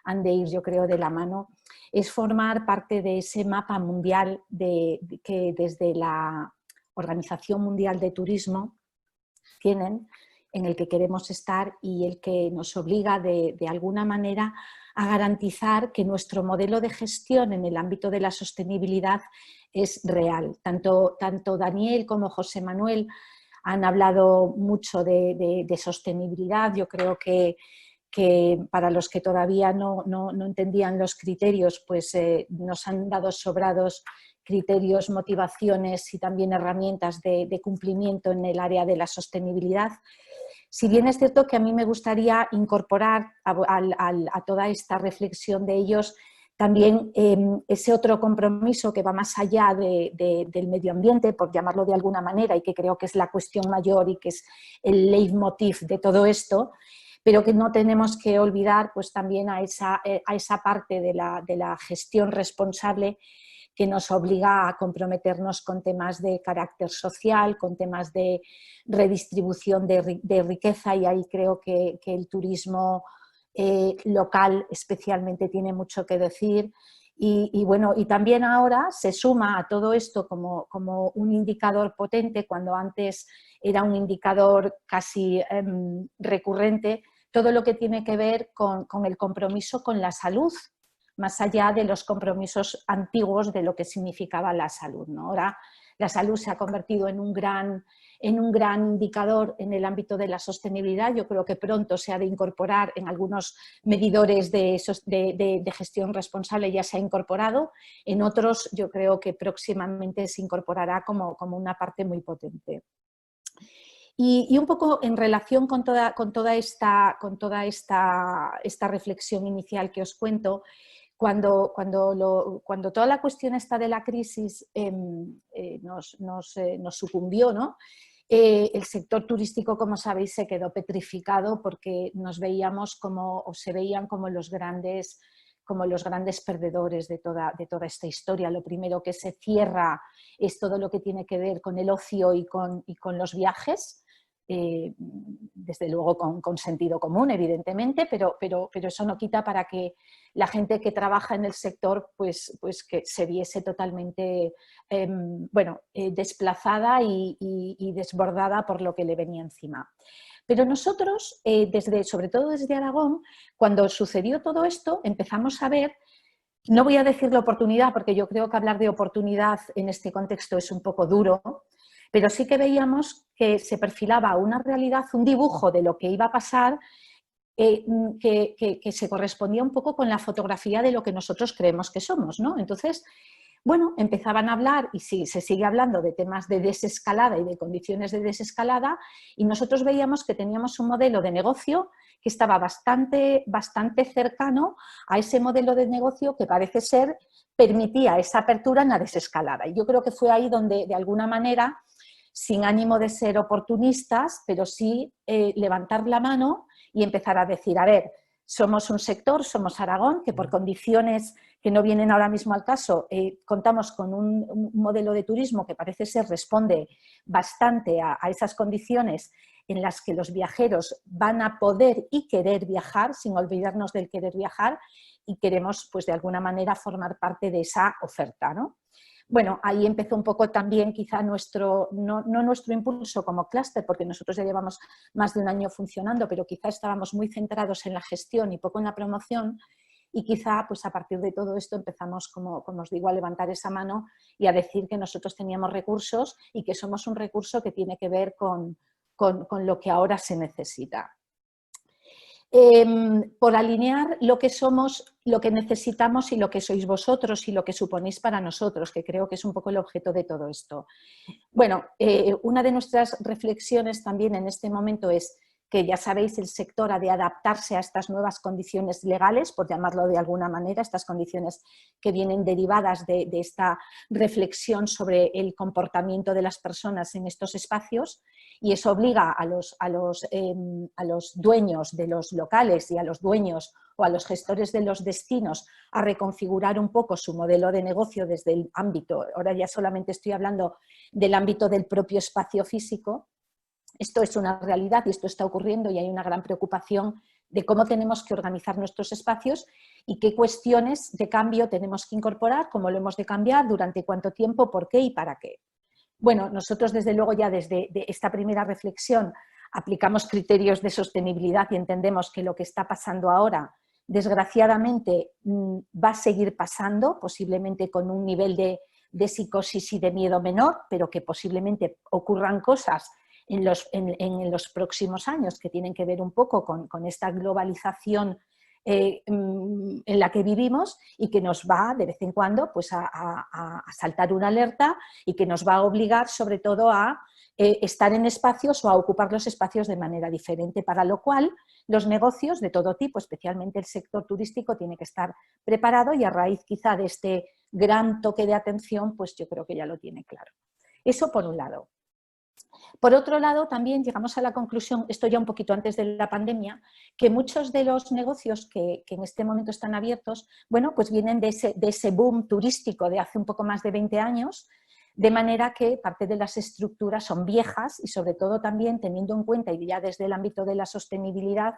han de ir, yo creo, de la mano, es formar parte de ese mapa mundial que desde la Organización Mundial de Turismo tienen, en el que queremos estar y el que nos obliga de alguna manera a garantizar que nuestro modelo de gestión en el ámbito de la sostenibilidad es real. Tanto Daniel como José Manuel han hablado mucho de sostenibilidad. Yo creo que para los que todavía no entendían los criterios, pues nos han dado sobrados criterios, motivaciones y también herramientas de cumplimiento en el área de la sostenibilidad. Si bien es cierto que a mí me gustaría incorporar a toda esta reflexión de ellos también ese otro compromiso que va más allá del medio ambiente, por llamarlo de alguna manera, y que creo que es la cuestión mayor y que es el leitmotiv de todo esto, pero que no tenemos que olvidar pues, también a esa parte de la gestión responsable que nos obliga a comprometernos con temas de carácter social, con temas de redistribución de riqueza, y ahí creo que el turismo local especialmente tiene mucho que decir. Y bueno, y también ahora se suma a todo esto como un indicador potente, cuando antes era un indicador casi recurrente, todo lo que tiene que ver con el compromiso con la salud, más allá de los compromisos antiguos de lo que significaba la salud, ¿no? Ahora la salud se ha convertido en un gran indicador en el ámbito de la sostenibilidad. Yo creo que pronto se ha de incorporar en algunos medidores de gestión responsable, ya se ha incorporado, en otros yo creo que próximamente se incorporará como una parte muy potente. Y un poco en relación con toda esta reflexión inicial que os cuento, cuando toda la cuestión esta de la crisis nos sucumbió, ¿no? El sector turístico, como sabéis, se quedó petrificado porque nos veíamos como, o se veían como los grandes perdedores de toda esta historia. Lo primero que se cierra es todo lo que tiene que ver con el ocio y con los viajes, desde luego con sentido común, evidentemente, pero eso no quita para que la gente que trabaja en el sector pues que se viese totalmente desplazada y desbordada por lo que le venía encima. Pero nosotros, sobre todo desde Aragón, cuando sucedió todo esto, empezamos a ver, no voy a decir la oportunidad, porque yo creo que hablar de oportunidad en este contexto es un poco duro, pero sí que veíamos que se perfilaba una realidad, un dibujo de lo que iba a pasar, que se correspondía un poco con la fotografía de lo que nosotros creemos que somos, ¿no? Entonces, bueno, empezaban a hablar, y sí, se sigue hablando de temas de desescalada y de condiciones de desescalada, y nosotros veíamos que teníamos un modelo de negocio que estaba bastante cercano a ese modelo de negocio que parece ser permitía esa apertura en la desescalada. Y yo creo que fue ahí donde, de alguna manera, sin ánimo de ser oportunistas, pero sí levantar la mano y empezar a decir, a ver, somos un sector, somos Aragón, que por condiciones que no vienen ahora mismo al caso, contamos con un modelo de turismo que parece ser responde bastante a esas condiciones en las que los viajeros van a poder y querer viajar, sin olvidarnos del querer viajar, y queremos, pues de alguna manera, formar parte de esa oferta, ¿no? Bueno, ahí empezó un poco también quizá no nuestro impulso como clúster, porque nosotros ya llevamos más de un año funcionando, pero quizá estábamos muy centrados en la gestión y poco en la promoción, y quizá pues a partir de todo esto empezamos, como os digo, a levantar esa mano y a decir que nosotros teníamos recursos y que somos un recurso que tiene que ver con lo que ahora se necesita. Por alinear lo que somos, lo que necesitamos y lo que sois vosotros y lo que suponéis para nosotros, que creo que es un poco el objeto de todo esto. Bueno, una de nuestras reflexiones también en este momento es que ya sabéis, el sector ha de adaptarse a estas nuevas condiciones legales, por llamarlo de alguna manera, estas condiciones que vienen derivadas de esta reflexión sobre el comportamiento de las personas en estos espacios, y eso obliga a los dueños de los locales y a los dueños o a los gestores de los destinos a reconfigurar un poco su modelo de negocio desde el ámbito, ahora ya solamente estoy hablando del ámbito del propio espacio físico. Esto es una realidad y esto está ocurriendo, y hay una gran preocupación de cómo tenemos que organizar nuestros espacios y qué cuestiones de cambio tenemos que incorporar, cómo lo hemos de cambiar, durante cuánto tiempo, por qué y para qué. Bueno, nosotros desde luego ya desde esta primera reflexión aplicamos criterios de sostenibilidad y entendemos que lo que está pasando ahora, desgraciadamente, va a seguir pasando, posiblemente con un nivel de psicosis y de miedo menor, pero que posiblemente ocurran cosas en los próximos años que tienen que ver un poco con esta globalización en la que vivimos, y que nos va de vez en cuando pues, a saltar una alerta, y que nos va a obligar sobre todo a estar en espacios o a ocupar los espacios de manera diferente, para lo cual los negocios de todo tipo, especialmente el sector turístico, tiene que estar preparado, y a raíz quizá de este gran toque de atención, pues yo creo que ya lo tiene claro. Eso por un lado. Por otro lado, también llegamos a la conclusión, esto ya un poquito antes de la pandemia, que muchos de los negocios que en este momento están abiertos, bueno, pues vienen de ese boom turístico de hace un poco más de 20 años, de manera que parte de las estructuras son viejas, y sobre todo también teniendo en cuenta, y ya desde el ámbito de la sostenibilidad,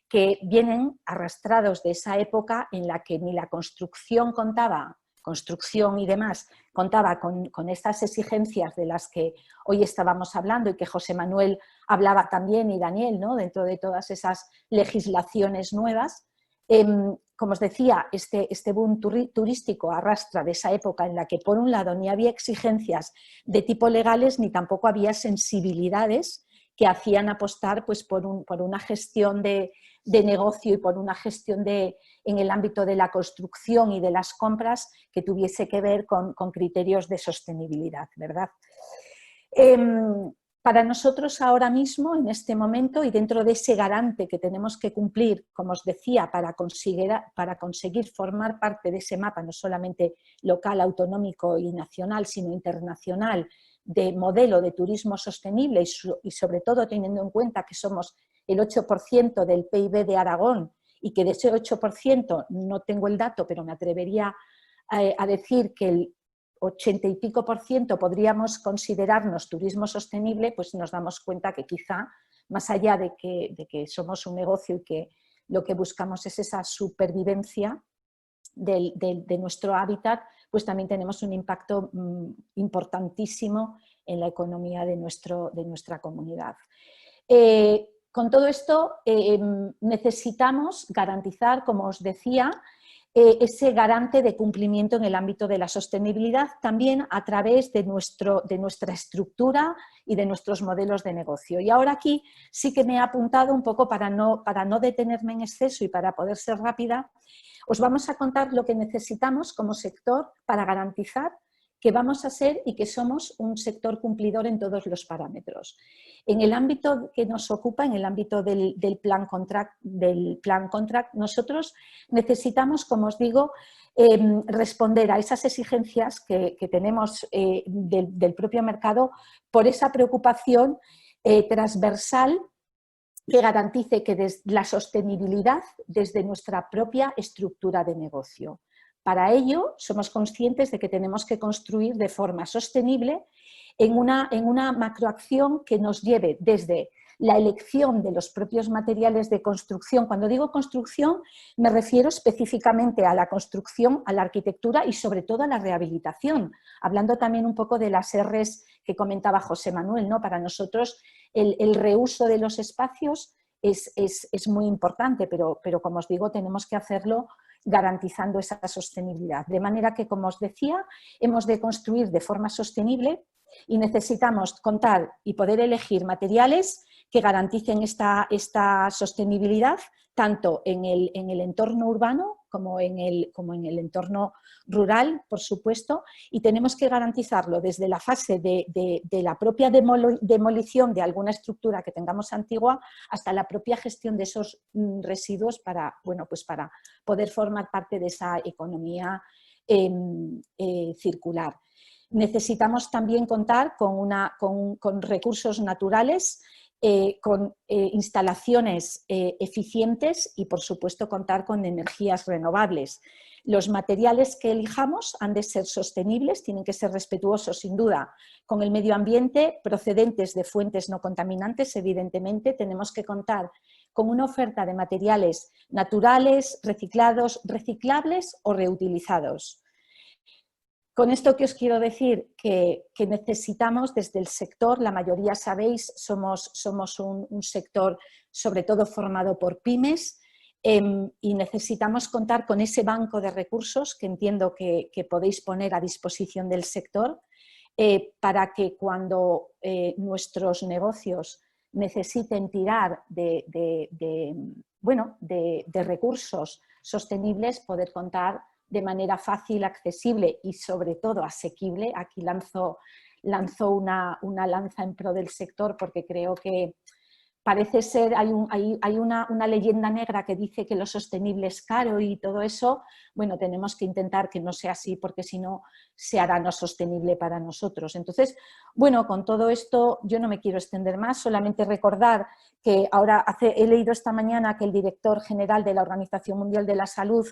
que vienen arrastrados de esa época en la que ni la construcción y demás, contaba con estas exigencias de las que hoy estábamos hablando y que José Manuel hablaba también, y Daniel, ¿no? Dentro de todas esas legislaciones nuevas. Como os decía, este boom turístico arrastra de esa época en la que, por un lado, ni había exigencias de tipo legales, ni tampoco había sensibilidades que hacían apostar pues, por una gestión de negocio y por una gestión en el ámbito de la construcción y de las compras que tuviese que ver con criterios de sostenibilidad, ¿verdad? Para nosotros ahora mismo, en este momento, y dentro de ese garante que tenemos que cumplir, como os decía, para conseguir formar parte de ese mapa, no solamente local, autonómico y nacional, sino internacional, de modelo de turismo sostenible y sobre todo teniendo en cuenta que somos el 8% del PIB de Aragón y que de ese 8%, no tengo el dato, pero me atrevería a decir que el 80 y pico % podríamos considerarnos turismo sostenible, pues nos damos cuenta que quizá, más allá de que somos un negocio y que lo que buscamos es esa supervivencia de nuestro hábitat, pues también tenemos un impacto importantísimo en la economía de nuestra comunidad. Con todo esto necesitamos garantizar, como os decía, ese garante de cumplimiento en el ámbito de la sostenibilidad también a través de nuestra estructura y de nuestros modelos de negocio. Y ahora aquí sí que me he apuntado un poco para no detenerme en exceso y para poder ser rápida, os vamos a contar lo que necesitamos como sector para garantizar que vamos a ser y que somos un sector cumplidor en todos los parámetros. En el ámbito que nos ocupa, en el ámbito del plan contract, nosotros necesitamos, como os digo, responder a esas exigencias que tenemos del propio mercado por esa preocupación transversal que garantice que la sostenibilidad desde nuestra propia estructura de negocio. Para ello, somos conscientes de que tenemos que construir de forma sostenible en una macroacción que nos lleve desde la elección de los propios materiales de construcción. Cuando digo construcción, me refiero específicamente a la construcción, a la arquitectura y sobre todo a la rehabilitación, hablando también un poco de las R's que comentaba José Manuel, ¿no? Para nosotros el reuso de los espacios es muy importante, pero como os digo, tenemos que hacerlo garantizando esa sostenibilidad. De manera que, como os decía, hemos de construir de forma sostenible y necesitamos contar y poder elegir materiales que garanticen esta sostenibilidad tanto en el entorno urbano como en el entorno rural, por supuesto, y tenemos que garantizarlo desde la fase de la propia demolición de alguna estructura que tengamos antigua hasta la propia gestión de esos residuos para poder formar parte de esa economía circular. Necesitamos también contar con recursos naturales, con instalaciones eficientes y, por supuesto, contar con energías renovables. Los materiales que elijamos han de ser sostenibles, tienen que ser respetuosos, sin duda, con el medio ambiente, procedentes de fuentes no contaminantes, evidentemente. Tenemos que contar con una oferta de materiales naturales, reciclados, reciclables o reutilizados. Con esto que os quiero decir que necesitamos desde el sector, la mayoría sabéis, somos un sector sobre todo formado por pymes y necesitamos contar con ese banco de recursos que entiendo que podéis poner a disposición del sector para que cuando nuestros negocios necesiten tirar de recursos sostenibles, poder contar de manera fácil, accesible y sobre todo asequible. Aquí lanzo una lanza en pro del sector porque creo que parece ser, hay una leyenda negra que dice que lo sostenible es caro y todo eso. Bueno, tenemos que intentar que no sea así porque si no se hará no sostenible para nosotros. Entonces, bueno, con todo esto yo no me quiero extender más, solamente recordar que ahora he leído esta mañana que el director general de la Organización Mundial de la Salud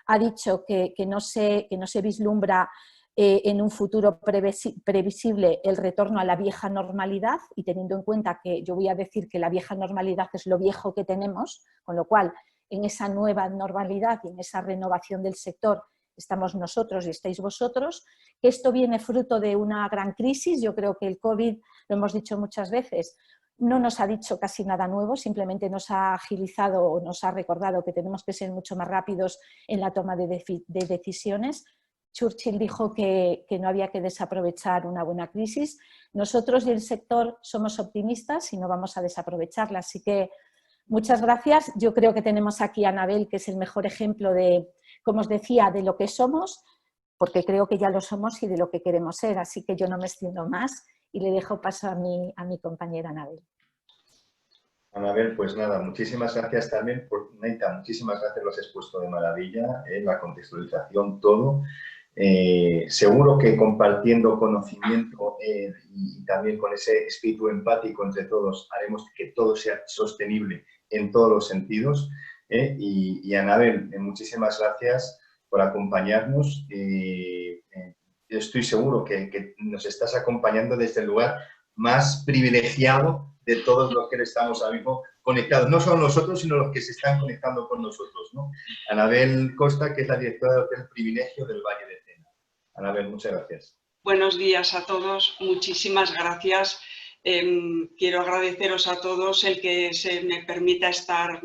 ha dicho que no se vislumbra en un futuro previsible el retorno a la vieja normalidad, y teniendo en cuenta que yo voy a decir que la vieja normalidad es lo viejo que tenemos, con lo cual en esa nueva normalidad y en esa renovación del sector estamos nosotros y estáis vosotros, que esto viene fruto de una gran crisis. Yo creo que el COVID, lo hemos dicho muchas veces, no nos ha dicho casi nada nuevo, simplemente nos ha agilizado o nos ha recordado que tenemos que ser mucho más rápidos en la toma de decisiones. Churchill dijo que no había que desaprovechar una buena crisis. Nosotros y el sector somos optimistas y no vamos a desaprovecharla. Así que muchas gracias. Yo creo que tenemos aquí a Anabel, que es el mejor ejemplo de, como os decía, de lo que somos, porque creo que ya lo somos y de lo que queremos ser. Así que yo no me extiendo más y le dejo paso a mi compañera Anabel. Anabel, pues nada, muchísimas gracias también por Neita, muchísimas gracias, lo has expuesto de maravilla, la contextualización, todo. Seguro que compartiendo conocimiento y también con ese espíritu empático entre todos haremos que todo sea sostenible en todos los sentidos. Y Anabel, muchísimas gracias por acompañarnos. Estoy seguro que nos estás acompañando desde el lugar más privilegiado de todos los que estamos ahora mismo conectados. No solo nosotros, sino los que se están conectando con nosotros, ¿no? Anabel Costa, que es la directora del Hotel Privilegio del Valle de Tena. Anabel, muchas gracias. Buenos días a todos, muchísimas gracias. Quiero agradeceros a todos el que se me permita estar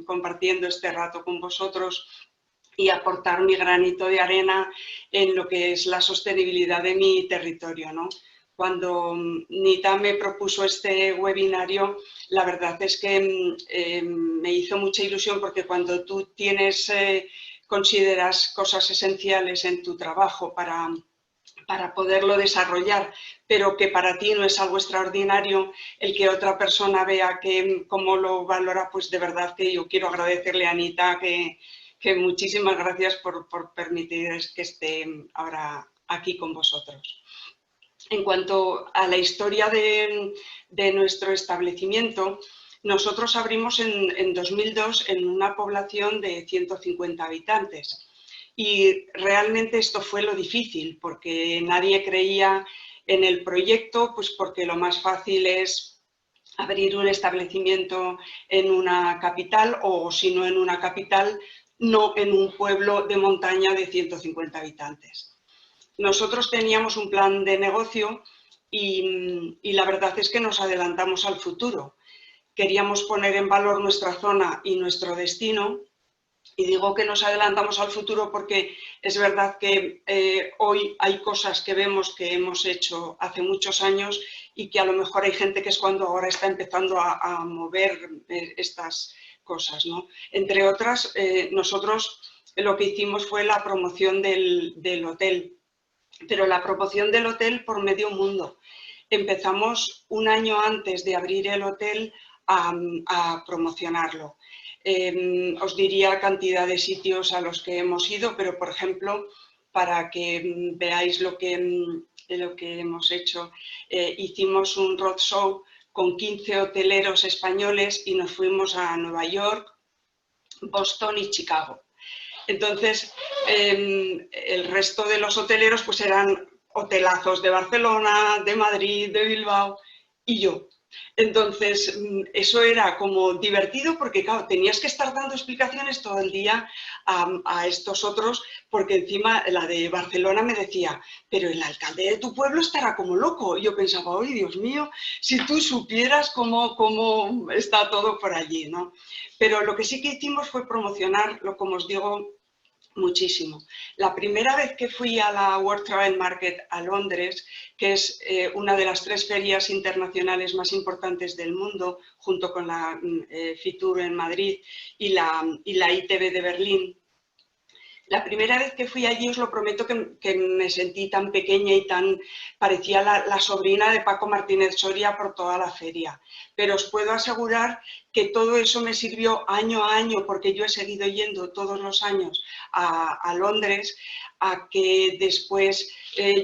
compartiendo este rato con vosotros y aportar mi granito de arena en lo que es la sostenibilidad de mi territorio, ¿no? Cuando Nita me propuso este webinario, la verdad es que me hizo mucha ilusión porque cuando tú consideras cosas esenciales en tu trabajo para poderlo desarrollar, pero que para ti no es algo extraordinario, el que otra persona vea cómo lo valora, pues de verdad que yo quiero agradecerle a Anita que muchísimas gracias por permitir que esté ahora aquí con vosotros. En cuanto a la historia de nuestro establecimiento, nosotros abrimos en 2002 en una población de 150 habitantes. Y realmente esto fue lo difícil, porque nadie creía en el proyecto, pues porque lo más fácil es abrir un establecimiento en una capital o, si no en una capital, no en un pueblo de montaña de 150 habitantes. Nosotros teníamos un plan de negocio y la verdad es que nos adelantamos al futuro. Queríamos poner en valor nuestra zona y nuestro destino. Y digo que nos adelantamos al futuro porque es verdad que hoy hay cosas que vemos que hemos hecho hace muchos años y que a lo mejor hay gente que es cuando ahora está empezando a mover estas cosas, ¿no? Entre otras, nosotros lo que hicimos fue la promoción del hotel, pero la promoción del hotel por medio mundo. Empezamos un año antes de abrir el hotel a promocionarlo. Os diría cantidad de sitios a los que hemos ido, pero por ejemplo, para que veáis lo que hemos hecho, hicimos un roadshow con 15 hoteleros españoles y nos fuimos a Nueva York, Boston y Chicago. Entonces, el resto de los hoteleros pues eran hotelazos de Barcelona, de Madrid, de Bilbao y yo. Entonces, eso era como divertido porque, claro, tenías que estar dando explicaciones todo el día a estos otros, porque encima la de Barcelona me decía, pero el alcalde de tu pueblo estará como loco. Y yo pensaba, ¡ay, Dios mío! Si tú supieras cómo está todo por allí, ¿no? Pero lo que sí que hicimos fue promocionarlo, como os digo, muchísimo. La primera vez que fui a la World Travel Market a Londres, que es una de las 3 ferias internacionales más importantes del mundo, junto con la Fitur en Madrid y la ITB de Berlín, la primera vez que fui allí os lo prometo que me sentí tan pequeña y parecía la sobrina de Paco Martínez Soria por toda la feria. Pero os puedo asegurar que todo eso me sirvió año a año, porque yo he seguido yendo todos los años a Londres, a que después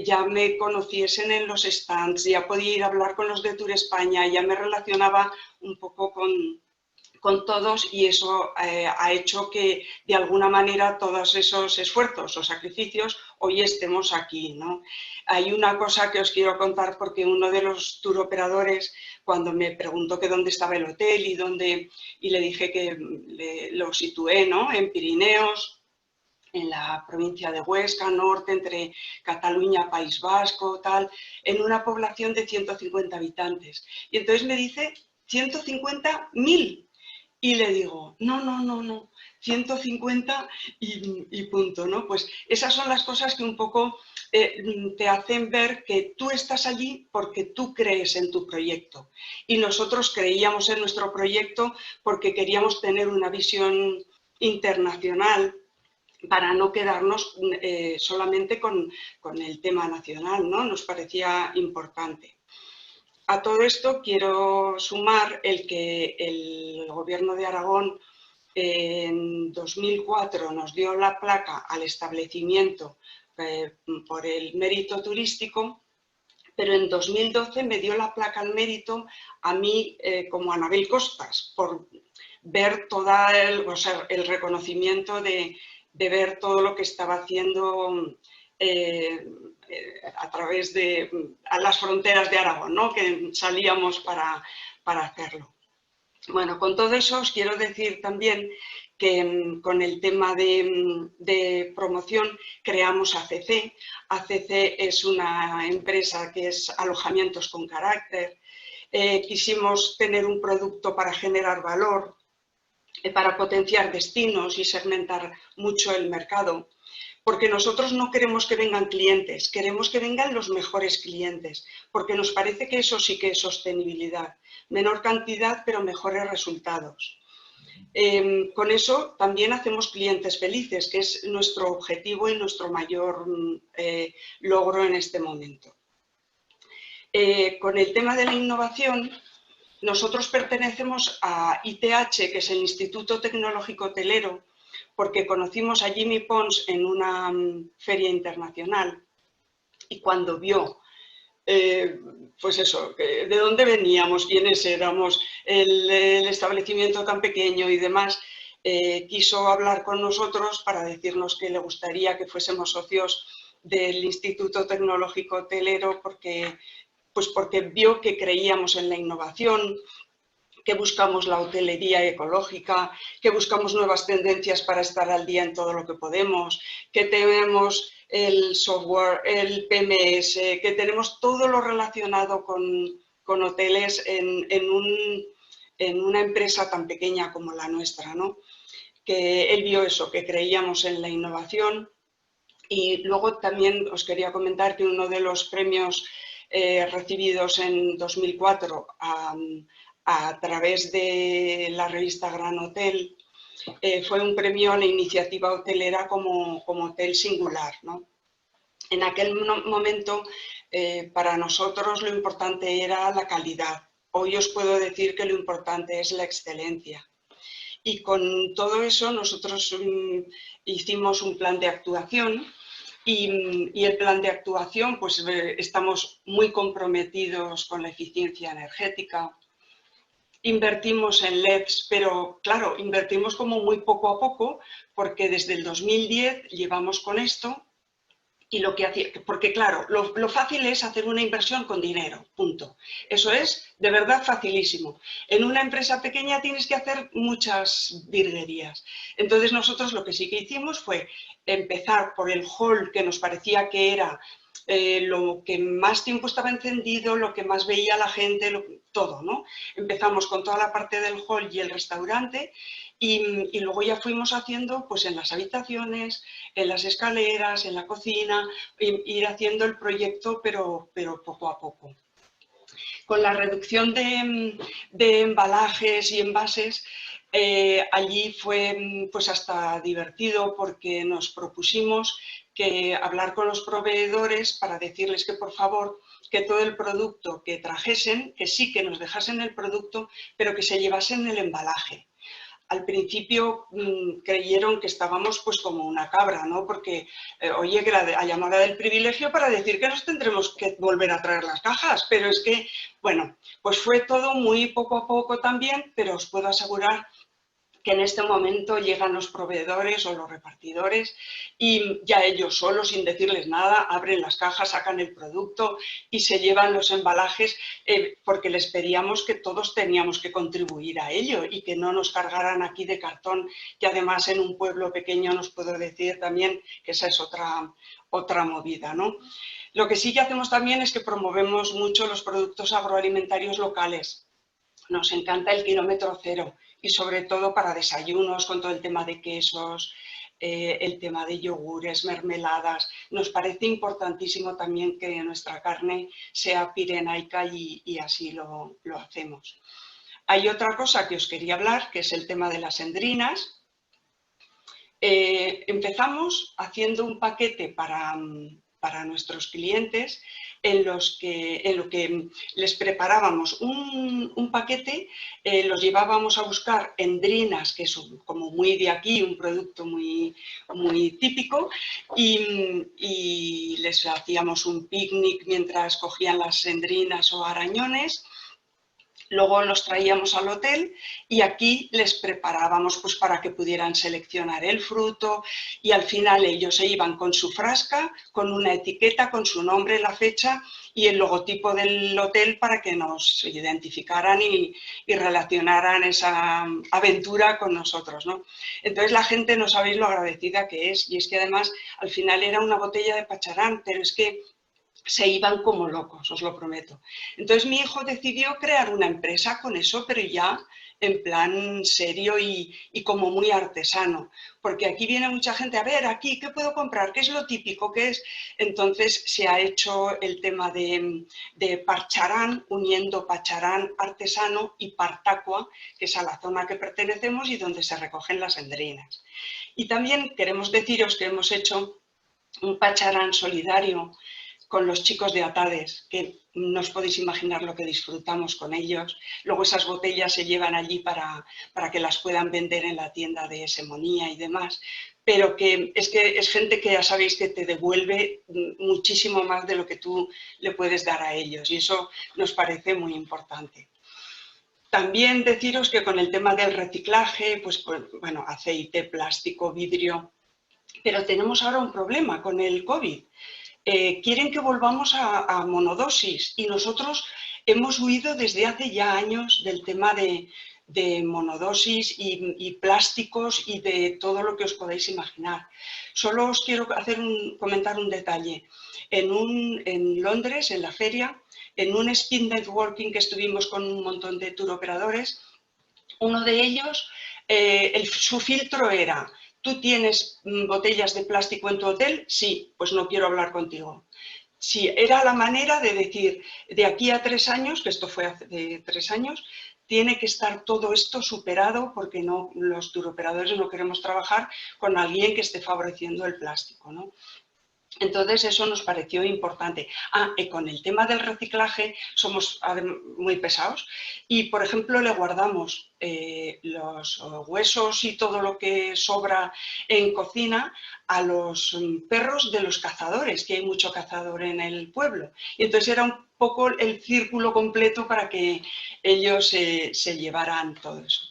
ya me conociesen en los stands, ya podía ir a hablar con los de Tour España, ya me relacionaba un poco con todos y eso ha hecho que de alguna manera todos esos esfuerzos o sacrificios hoy estemos aquí, ¿no? Hay una cosa que os quiero contar porque uno de los tour operadores, cuando me preguntó que dónde estaba el hotel y le dije que lo situé, ¿no?, en Pirineos, en la provincia de Huesca, norte, entre Cataluña, País Vasco, tal, en una población de 150 habitantes. Y entonces me dice 150.000. Y le digo, no, 150 y punto, ¿no? Pues esas son las cosas que un poco te hacen ver que tú estás allí porque tú crees en tu proyecto. Y nosotros creíamos en nuestro proyecto porque queríamos tener una visión internacional para no quedarnos solamente con el tema nacional, ¿no? Nos parecía importante. A todo esto quiero sumar el que el Gobierno de Aragón en 2004 nos dio la placa al establecimiento por el mérito turístico, pero en 2012 me dio la placa al mérito a mí como Anabel Costas, por ver todo el reconocimiento de ver todo lo que estaba haciendo a través de las fronteras de Aragón, ¿no? Que salíamos para hacerlo. Bueno, con todo eso os quiero decir también que con el tema de promoción creamos ACC. ACC es una empresa que es alojamientos con carácter. Quisimos tener un producto para generar valor, para potenciar destinos y segmentar mucho el mercado. Porque nosotros no queremos que vengan clientes, queremos que vengan los mejores clientes, porque nos parece que eso sí que es sostenibilidad. Menor cantidad, pero mejores resultados. Con eso también hacemos clientes felices, que es nuestro objetivo y nuestro mayor logro en este momento. Con el tema de la innovación, nosotros pertenecemos a ITH, que es el Instituto Tecnológico Hotelero, porque conocimos a Jimmy Pons en una feria internacional y cuando vio, pues eso, de dónde veníamos, quiénes éramos, el establecimiento tan pequeño y demás, quiso hablar con nosotros para decirnos que le gustaría que fuésemos socios del Instituto Tecnológico Hotelero porque vio que creíamos en la innovación, que buscamos la hotelería ecológica, que buscamos nuevas tendencias para estar al día en todo lo que podemos, que tenemos el software, el PMS, que tenemos todo lo relacionado con hoteles en una empresa tan pequeña como la nuestra, ¿no? Que él vio eso, que creíamos en la innovación. Y luego también os quería comentar que uno de los premios recibidos en 2004 a través de la revista Gran Hotel, fue un premio a la iniciativa hotelera como hotel singular, ¿no? En aquel momento, para nosotros lo importante era la calidad. Hoy os puedo decir que lo importante es la excelencia. Y con todo eso nosotros hicimos un plan de actuación y el plan de actuación, pues estamos muy comprometidos con la eficiencia energética. Invertimos en LEDs, pero claro, invertimos como muy poco a poco, porque desde el 2010 llevamos con esto y lo que hacía, porque claro, lo fácil es hacer una inversión con dinero, punto. Eso es de verdad facilísimo. En una empresa pequeña tienes que hacer muchas virguerías. Entonces nosotros lo que sí que hicimos fue empezar por el hall que nos parecía que era lo que más tiempo estaba encendido, lo que más veía la gente, todo, ¿no? Empezamos con toda la parte del hall y el restaurante y luego ya fuimos haciendo pues en las habitaciones, en las escaleras, en la cocina, ir haciendo el proyecto pero poco a poco. Con la reducción de embalajes y envases, allí fue pues hasta divertido porque nos propusimos que hablar con los proveedores para decirles que por favor que todo el producto que trajesen, que sí que nos dejasen el producto, pero que se llevasen el embalaje. Al principio creyeron que estábamos pues como una cabra, ¿no? Porque, oye, que la llamada del privilegio para decir que nos tendremos que volver a traer las cajas, pero es que, bueno, pues fue todo muy poco a poco también, pero os puedo asegurar que en este momento llegan los proveedores o los repartidores y ya ellos solos, sin decirles nada, abren las cajas, sacan el producto y se llevan los embalajes porque les pedíamos que todos teníamos que contribuir a ello y que no nos cargaran aquí de cartón, que además en un pueblo pequeño nos puedo decir también que esa es otra movida, ¿no? Lo que sí que hacemos también es que promovemos mucho los productos agroalimentarios locales. Nos encanta el kilómetro cero y sobre todo para desayunos con todo el tema de quesos, el tema de yogures, mermeladas. Nos parece importantísimo también que nuestra carne sea pirenaica y así lo hacemos. Hay otra cosa que os quería hablar, que es el tema de las endrinas. Empezamos haciendo un paquete para nuestros clientes en lo que les preparábamos un paquete, los llevábamos a buscar endrinas, que son como muy de aquí, un producto muy, muy típico, y les hacíamos un picnic mientras cogían las endrinas o arañones. Luego los traíamos al hotel y aquí les preparábamos pues, para que pudieran seleccionar el fruto, y al final ellos se iban con su frasca, con una etiqueta, con su nombre, la fecha y el logotipo del hotel para que nos identificaran y relacionaran esa aventura con nosotros, ¿no? Entonces la gente no sabéis lo agradecida que es, y es que además al final era una botella de pacharán, pero es que se iban como locos, os lo prometo. Entonces mi hijo decidió crear una empresa con eso, pero ya en plan serio y como muy artesano, porque aquí viene mucha gente a ver, aquí, ¿qué puedo comprar? ¿Qué es lo típico? ¿Qué es? Entonces se ha hecho el tema de Parcharán, uniendo Pacharán artesano y Partacua, que es a la zona que pertenecemos y donde se recogen las endrinas. Y también queremos deciros que hemos hecho un Pacharán solidario con los chicos de Atades, que no os podéis imaginar lo que disfrutamos con ellos. Luego esas botellas se llevan allí para que las puedan vender en la tienda de Semonía y demás, pero que es gente que ya sabéis que te devuelve muchísimo más de lo que tú le puedes dar a ellos, y eso nos parece muy importante. También deciros que con el tema del reciclaje, pues bueno, aceite, plástico, vidrio, pero tenemos ahora un problema con el COVID. Quieren que volvamos a monodosis y nosotros hemos huido desde hace ya años del tema de monodosis y plásticos y de todo lo que os podáis imaginar. Solo os quiero comentar un detalle. En Londres, en la feria, en un speed networking que estuvimos con un montón de tour operadores, uno de ellos, su filtro era: ¿tú tienes botellas de plástico en tu hotel? Sí, pues no quiero hablar contigo. Sí, era la manera de decir, de aquí a 3 años, que esto fue hace 3 años, tiene que estar todo esto superado, porque no, los turoperadores no queremos trabajar con alguien que esté favoreciendo el plástico, ¿no? Entonces eso nos pareció importante. Y con el tema del reciclaje somos muy pesados y, por ejemplo, le guardamos los huesos y todo lo que sobra en cocina a los perros de los cazadores, que hay mucho cazador en el pueblo. Y entonces era un poco el círculo completo para que ellos se llevaran todo eso.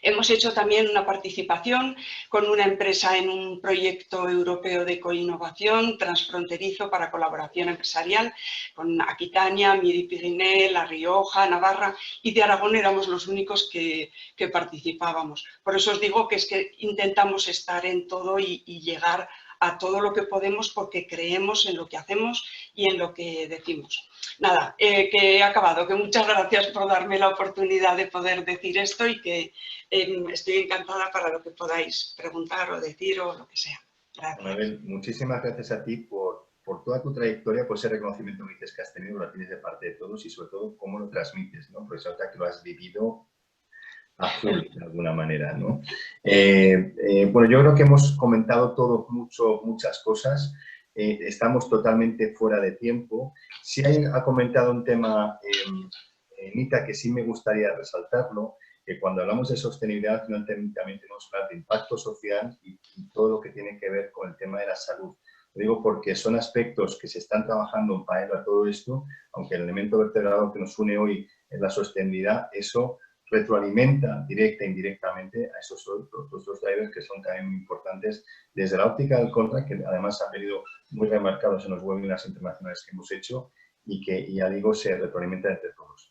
Hemos hecho también una participación con una empresa en un proyecto europeo de coinnovación transfronterizo para colaboración empresarial con Aquitania, Midi-Pyrénées, La Rioja, Navarra, y de Aragón éramos los únicos que participábamos. Por eso os digo que es que intentamos estar en todo y llegar a todo lo que podemos, porque creemos en lo que hacemos y en lo que decimos. Nada, que he acabado, que muchas gracias por darme la oportunidad de poder decir esto y que estoy encantada para lo que podáis preguntar o decir o lo que sea. Gracias. Anabel, muchísimas gracias a ti por toda tu trayectoria, por ese reconocimiento que dices que has tenido, lo tienes de parte de todos y sobre todo cómo lo transmites, ¿no? Porque se nota que lo has vivido a full, de alguna manera, ¿no? Bueno, yo creo que hemos comentado todos muchas cosas. Estamos totalmente fuera de tiempo. Sí ha comentado un tema, Nita, que sí me gustaría resaltarlo, que cuando hablamos de sostenibilidad, también tenemos que hablar de impacto social y todo lo que tiene que ver con el tema de la salud. Lo digo porque son aspectos que se están trabajando en paralelo a todo esto, aunque el elemento vertebrador que nos une hoy es la sostenibilidad, eso retroalimenta directa e indirectamente a esos otros dos drivers que son también muy importantes desde la óptica del contract, que además han venido muy remarcados en los webinars internacionales que hemos hecho y que, ya digo, se retroalimenta entre todos.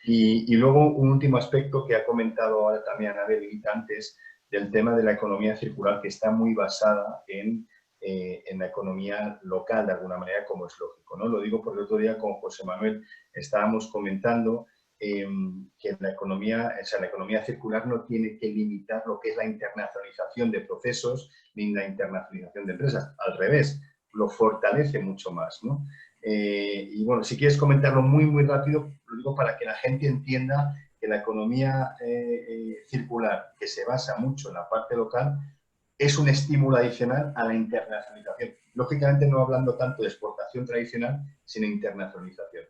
Y luego un último aspecto que ha comentado ahora también Anabel antes, del tema de la economía circular, que está muy basada en la economía local, de alguna manera, como es lógico, ¿no? Lo digo porque el otro día con José Manuel estábamos comentando que la economía circular no tiene que limitar lo que es la internacionalización de procesos ni la internacionalización de empresas. Al revés, lo fortalece mucho más, ¿no? Y bueno, si quieres comentarlo muy rápido, lo digo para que la gente entienda que la economía circular, que se basa mucho en la parte local, es un estímulo adicional a la internacionalización. Lógicamente no hablando tanto de exportación tradicional, sino internacionalización.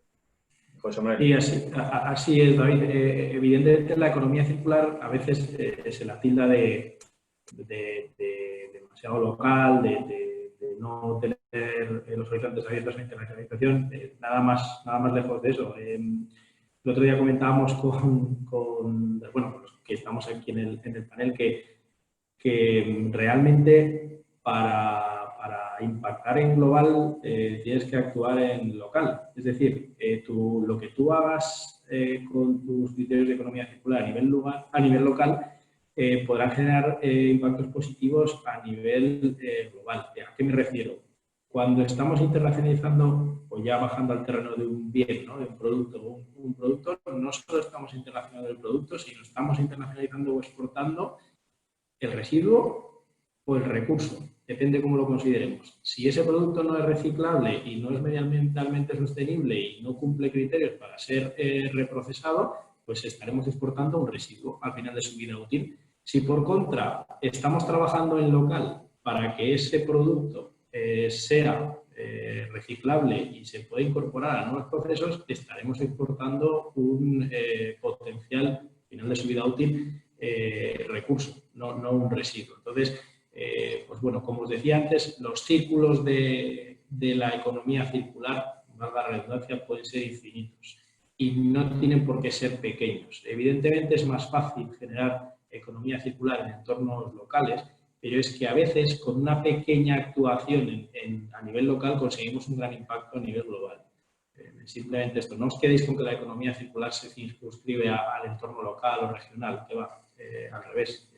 José Manuel. Sí, así es, David. Evidentemente la economía circular a veces se la tilda de demasiado local, de no tener los horizontes abiertos a la internacionalización, nada más lejos de eso. El otro día comentábamos con los que estamos aquí en el panel que realmente para impactar en global tienes que actuar en local. Es decir, lo que tú hagas con tus criterios de economía circular a nivel local podrán generar impactos positivos a nivel global. ¿A qué me refiero? Cuando estamos internacionalizando o ya bajando al terreno de un bien, ¿no? De un producto, no solo estamos internacionalizando el producto, sino estamos internacionalizando o exportando el residuo o el recurso, depende cómo lo consideremos. Si ese producto no es reciclable y no es medioambientalmente sostenible y no cumple criterios para ser reprocesado, pues estaremos exportando un residuo al final de su vida útil. Si por contra estamos trabajando en local para que ese producto sea reciclable y se pueda incorporar a nuevos procesos, estaremos exportando un potencial final de su vida útil recurso, no un residuo. Entonces, pues bueno, como os decía antes, los círculos de la economía circular, valga la redundancia, pueden ser infinitos y no tienen por qué ser pequeños. Evidentemente es más fácil generar economía circular en entornos locales, pero es que a veces con una pequeña actuación a nivel local conseguimos un gran impacto a nivel global. Simplemente esto, no os quedéis con que la economía circular se circunscribe al entorno local o regional, que va al revés.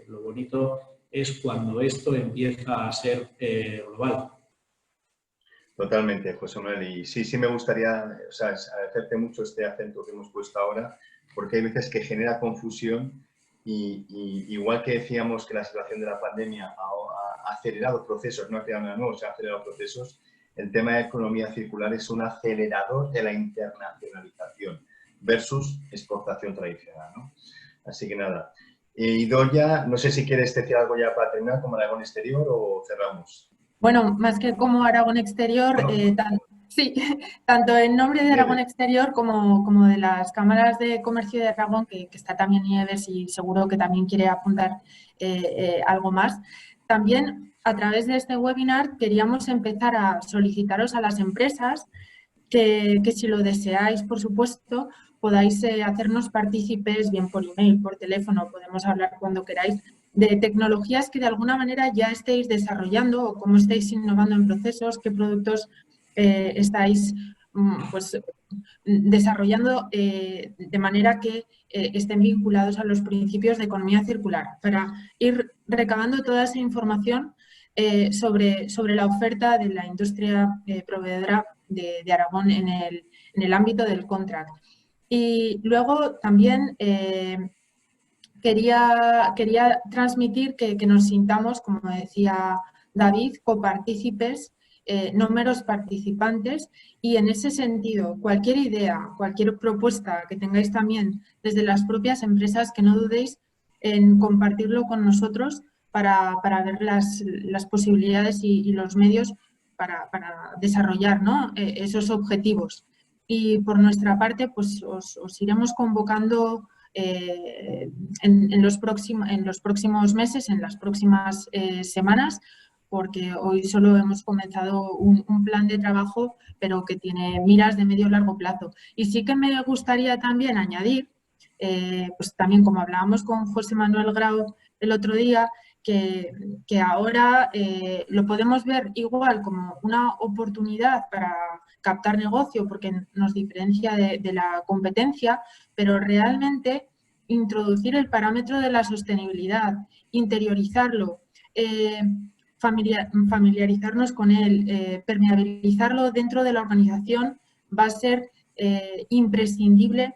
Lo bonito es cuando esto empieza a ser global. Totalmente, José Manuel. Y sí me gustaría agradecerte mucho este acento que hemos puesto ahora, porque hay veces que genera confusión y igual que decíamos que la situación de la pandemia ha acelerado procesos, no ha creado nada nuevo, se ha acelerado procesos, el tema de economía circular es un acelerador de la internacionalización versus exportación tradicional, ¿no? Así que nada. Idoia, no sé si quieres decir algo ya para terminar como Aragón Exterior o cerramos. Bueno, más que como Aragón Exterior, tanto en nombre de Aragón Exterior como de las cámaras de comercio de Aragón, que está también Nieves y seguro que también quiere apuntar algo más. También a través de este webinar queríamos empezar a solicitaros a las empresas que si lo deseáis, por supuesto, podáis hacernos partícipes bien por email, por teléfono, podemos hablar cuando queráis, de tecnologías que de alguna manera ya estéis desarrollando o cómo estáis innovando en procesos, qué productos estáis desarrollando de manera que estén vinculados a los principios de economía circular, para ir recabando toda esa información sobre la oferta de la industria proveedora de Aragón en el ámbito del contract. Y luego también quería transmitir que nos sintamos, como decía David, copartícipes, no meros participantes, y en ese sentido, cualquier idea, cualquier propuesta que tengáis también desde las propias empresas, que no dudéis en compartirlo con nosotros para ver las posibilidades y los medios para desarrollar, ¿no? Esos objetivos. Y por nuestra parte, pues os iremos convocando en los próximos meses, en las próximas semanas, porque hoy solo hemos comenzado un plan de trabajo, pero que tiene miras de medio y largo plazo. Y sí que me gustaría también añadir, pues también como hablábamos con José Manuel Grau el otro día, que ahora lo podemos ver igual como una oportunidad para captar negocio porque nos diferencia de la competencia, pero realmente introducir el parámetro de la sostenibilidad, interiorizarlo, familiarizarnos con él, permeabilizarlo dentro de la organización va a ser imprescindible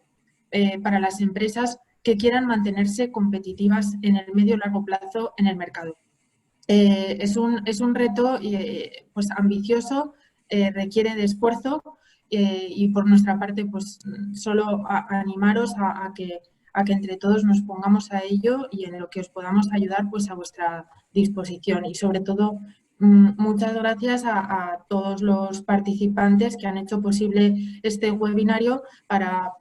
para las empresas que quieran mantenerse competitivas en el medio y largo plazo en el mercado. Es un reto pues ambicioso, requiere de esfuerzo y por nuestra parte pues solo animaros a a que entre todos nos pongamos a ello y en lo que os podamos ayudar, pues a vuestra disposición. Y sobre todo, muchas gracias a todos los participantes que han hecho posible este webinario para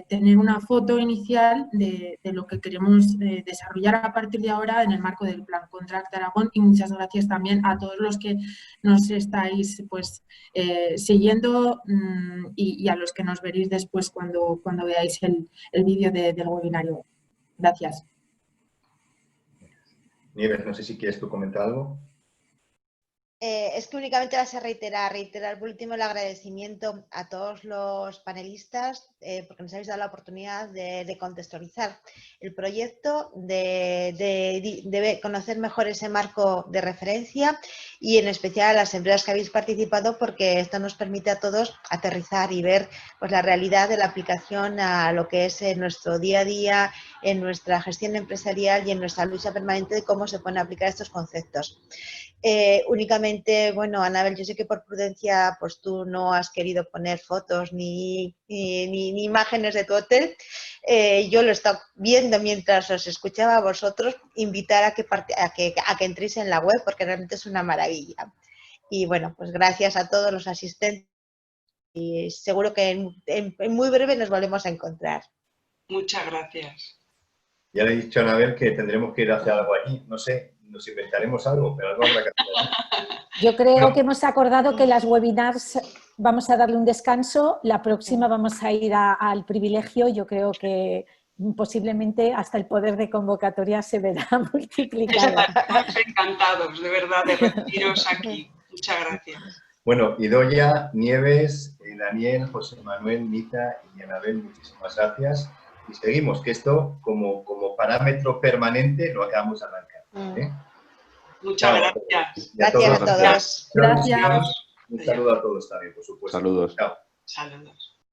tener una foto inicial de lo que queremos desarrollar a partir de ahora en el marco del Plan Contract Aragón, y muchas gracias también a todos los que nos estáis pues, siguiendo y a los que nos veréis después cuando veáis el vídeo del webinario. Gracias. Nieves, no sé si quieres tú comentar algo. Es que únicamente vas a reiterar por último el agradecimiento a todos los panelistas porque nos habéis dado la oportunidad de contextualizar el proyecto, de conocer mejor ese marco de referencia y en especial a las empresas que habéis participado, porque esto nos permite a todos aterrizar y ver pues, la realidad de la aplicación a lo que es en nuestro día a día, en nuestra gestión empresarial y en nuestra lucha permanente de cómo se pueden aplicar estos conceptos. Únicamente, bueno, Anabel, yo sé que por prudencia pues tú no has querido poner fotos ni imágenes de tu hotel. Yo lo he estado viendo mientras os escuchaba a vosotros, invitar a que entréis en la web porque realmente es una maravilla. Y bueno, pues gracias a todos los asistentes y seguro que en muy breve nos volvemos a encontrar. Muchas gracias. Ya le he dicho a Anabel que tendremos que ir a hacer algo allí, no sé, nos inventaremos algo, pero algo habrá que hacer. Yo creo que hemos acordado que las webinars vamos a darle un descanso, la próxima vamos a ir al privilegio, yo creo que posiblemente hasta el poder de convocatoria se verá multiplicado. Estamos encantados, de verdad, de recibiros aquí. Muchas gracias. Bueno, Idoia, Nieves, Daniel, José Manuel, Nita y Anabel, muchísimas gracias. Y seguimos, que esto como parámetro permanente lo acabamos de arrancar. Muchas gracias. Gracias a todos. Gracias. Un saludo a todos también, por supuesto. Saludos. Chao. Saludos.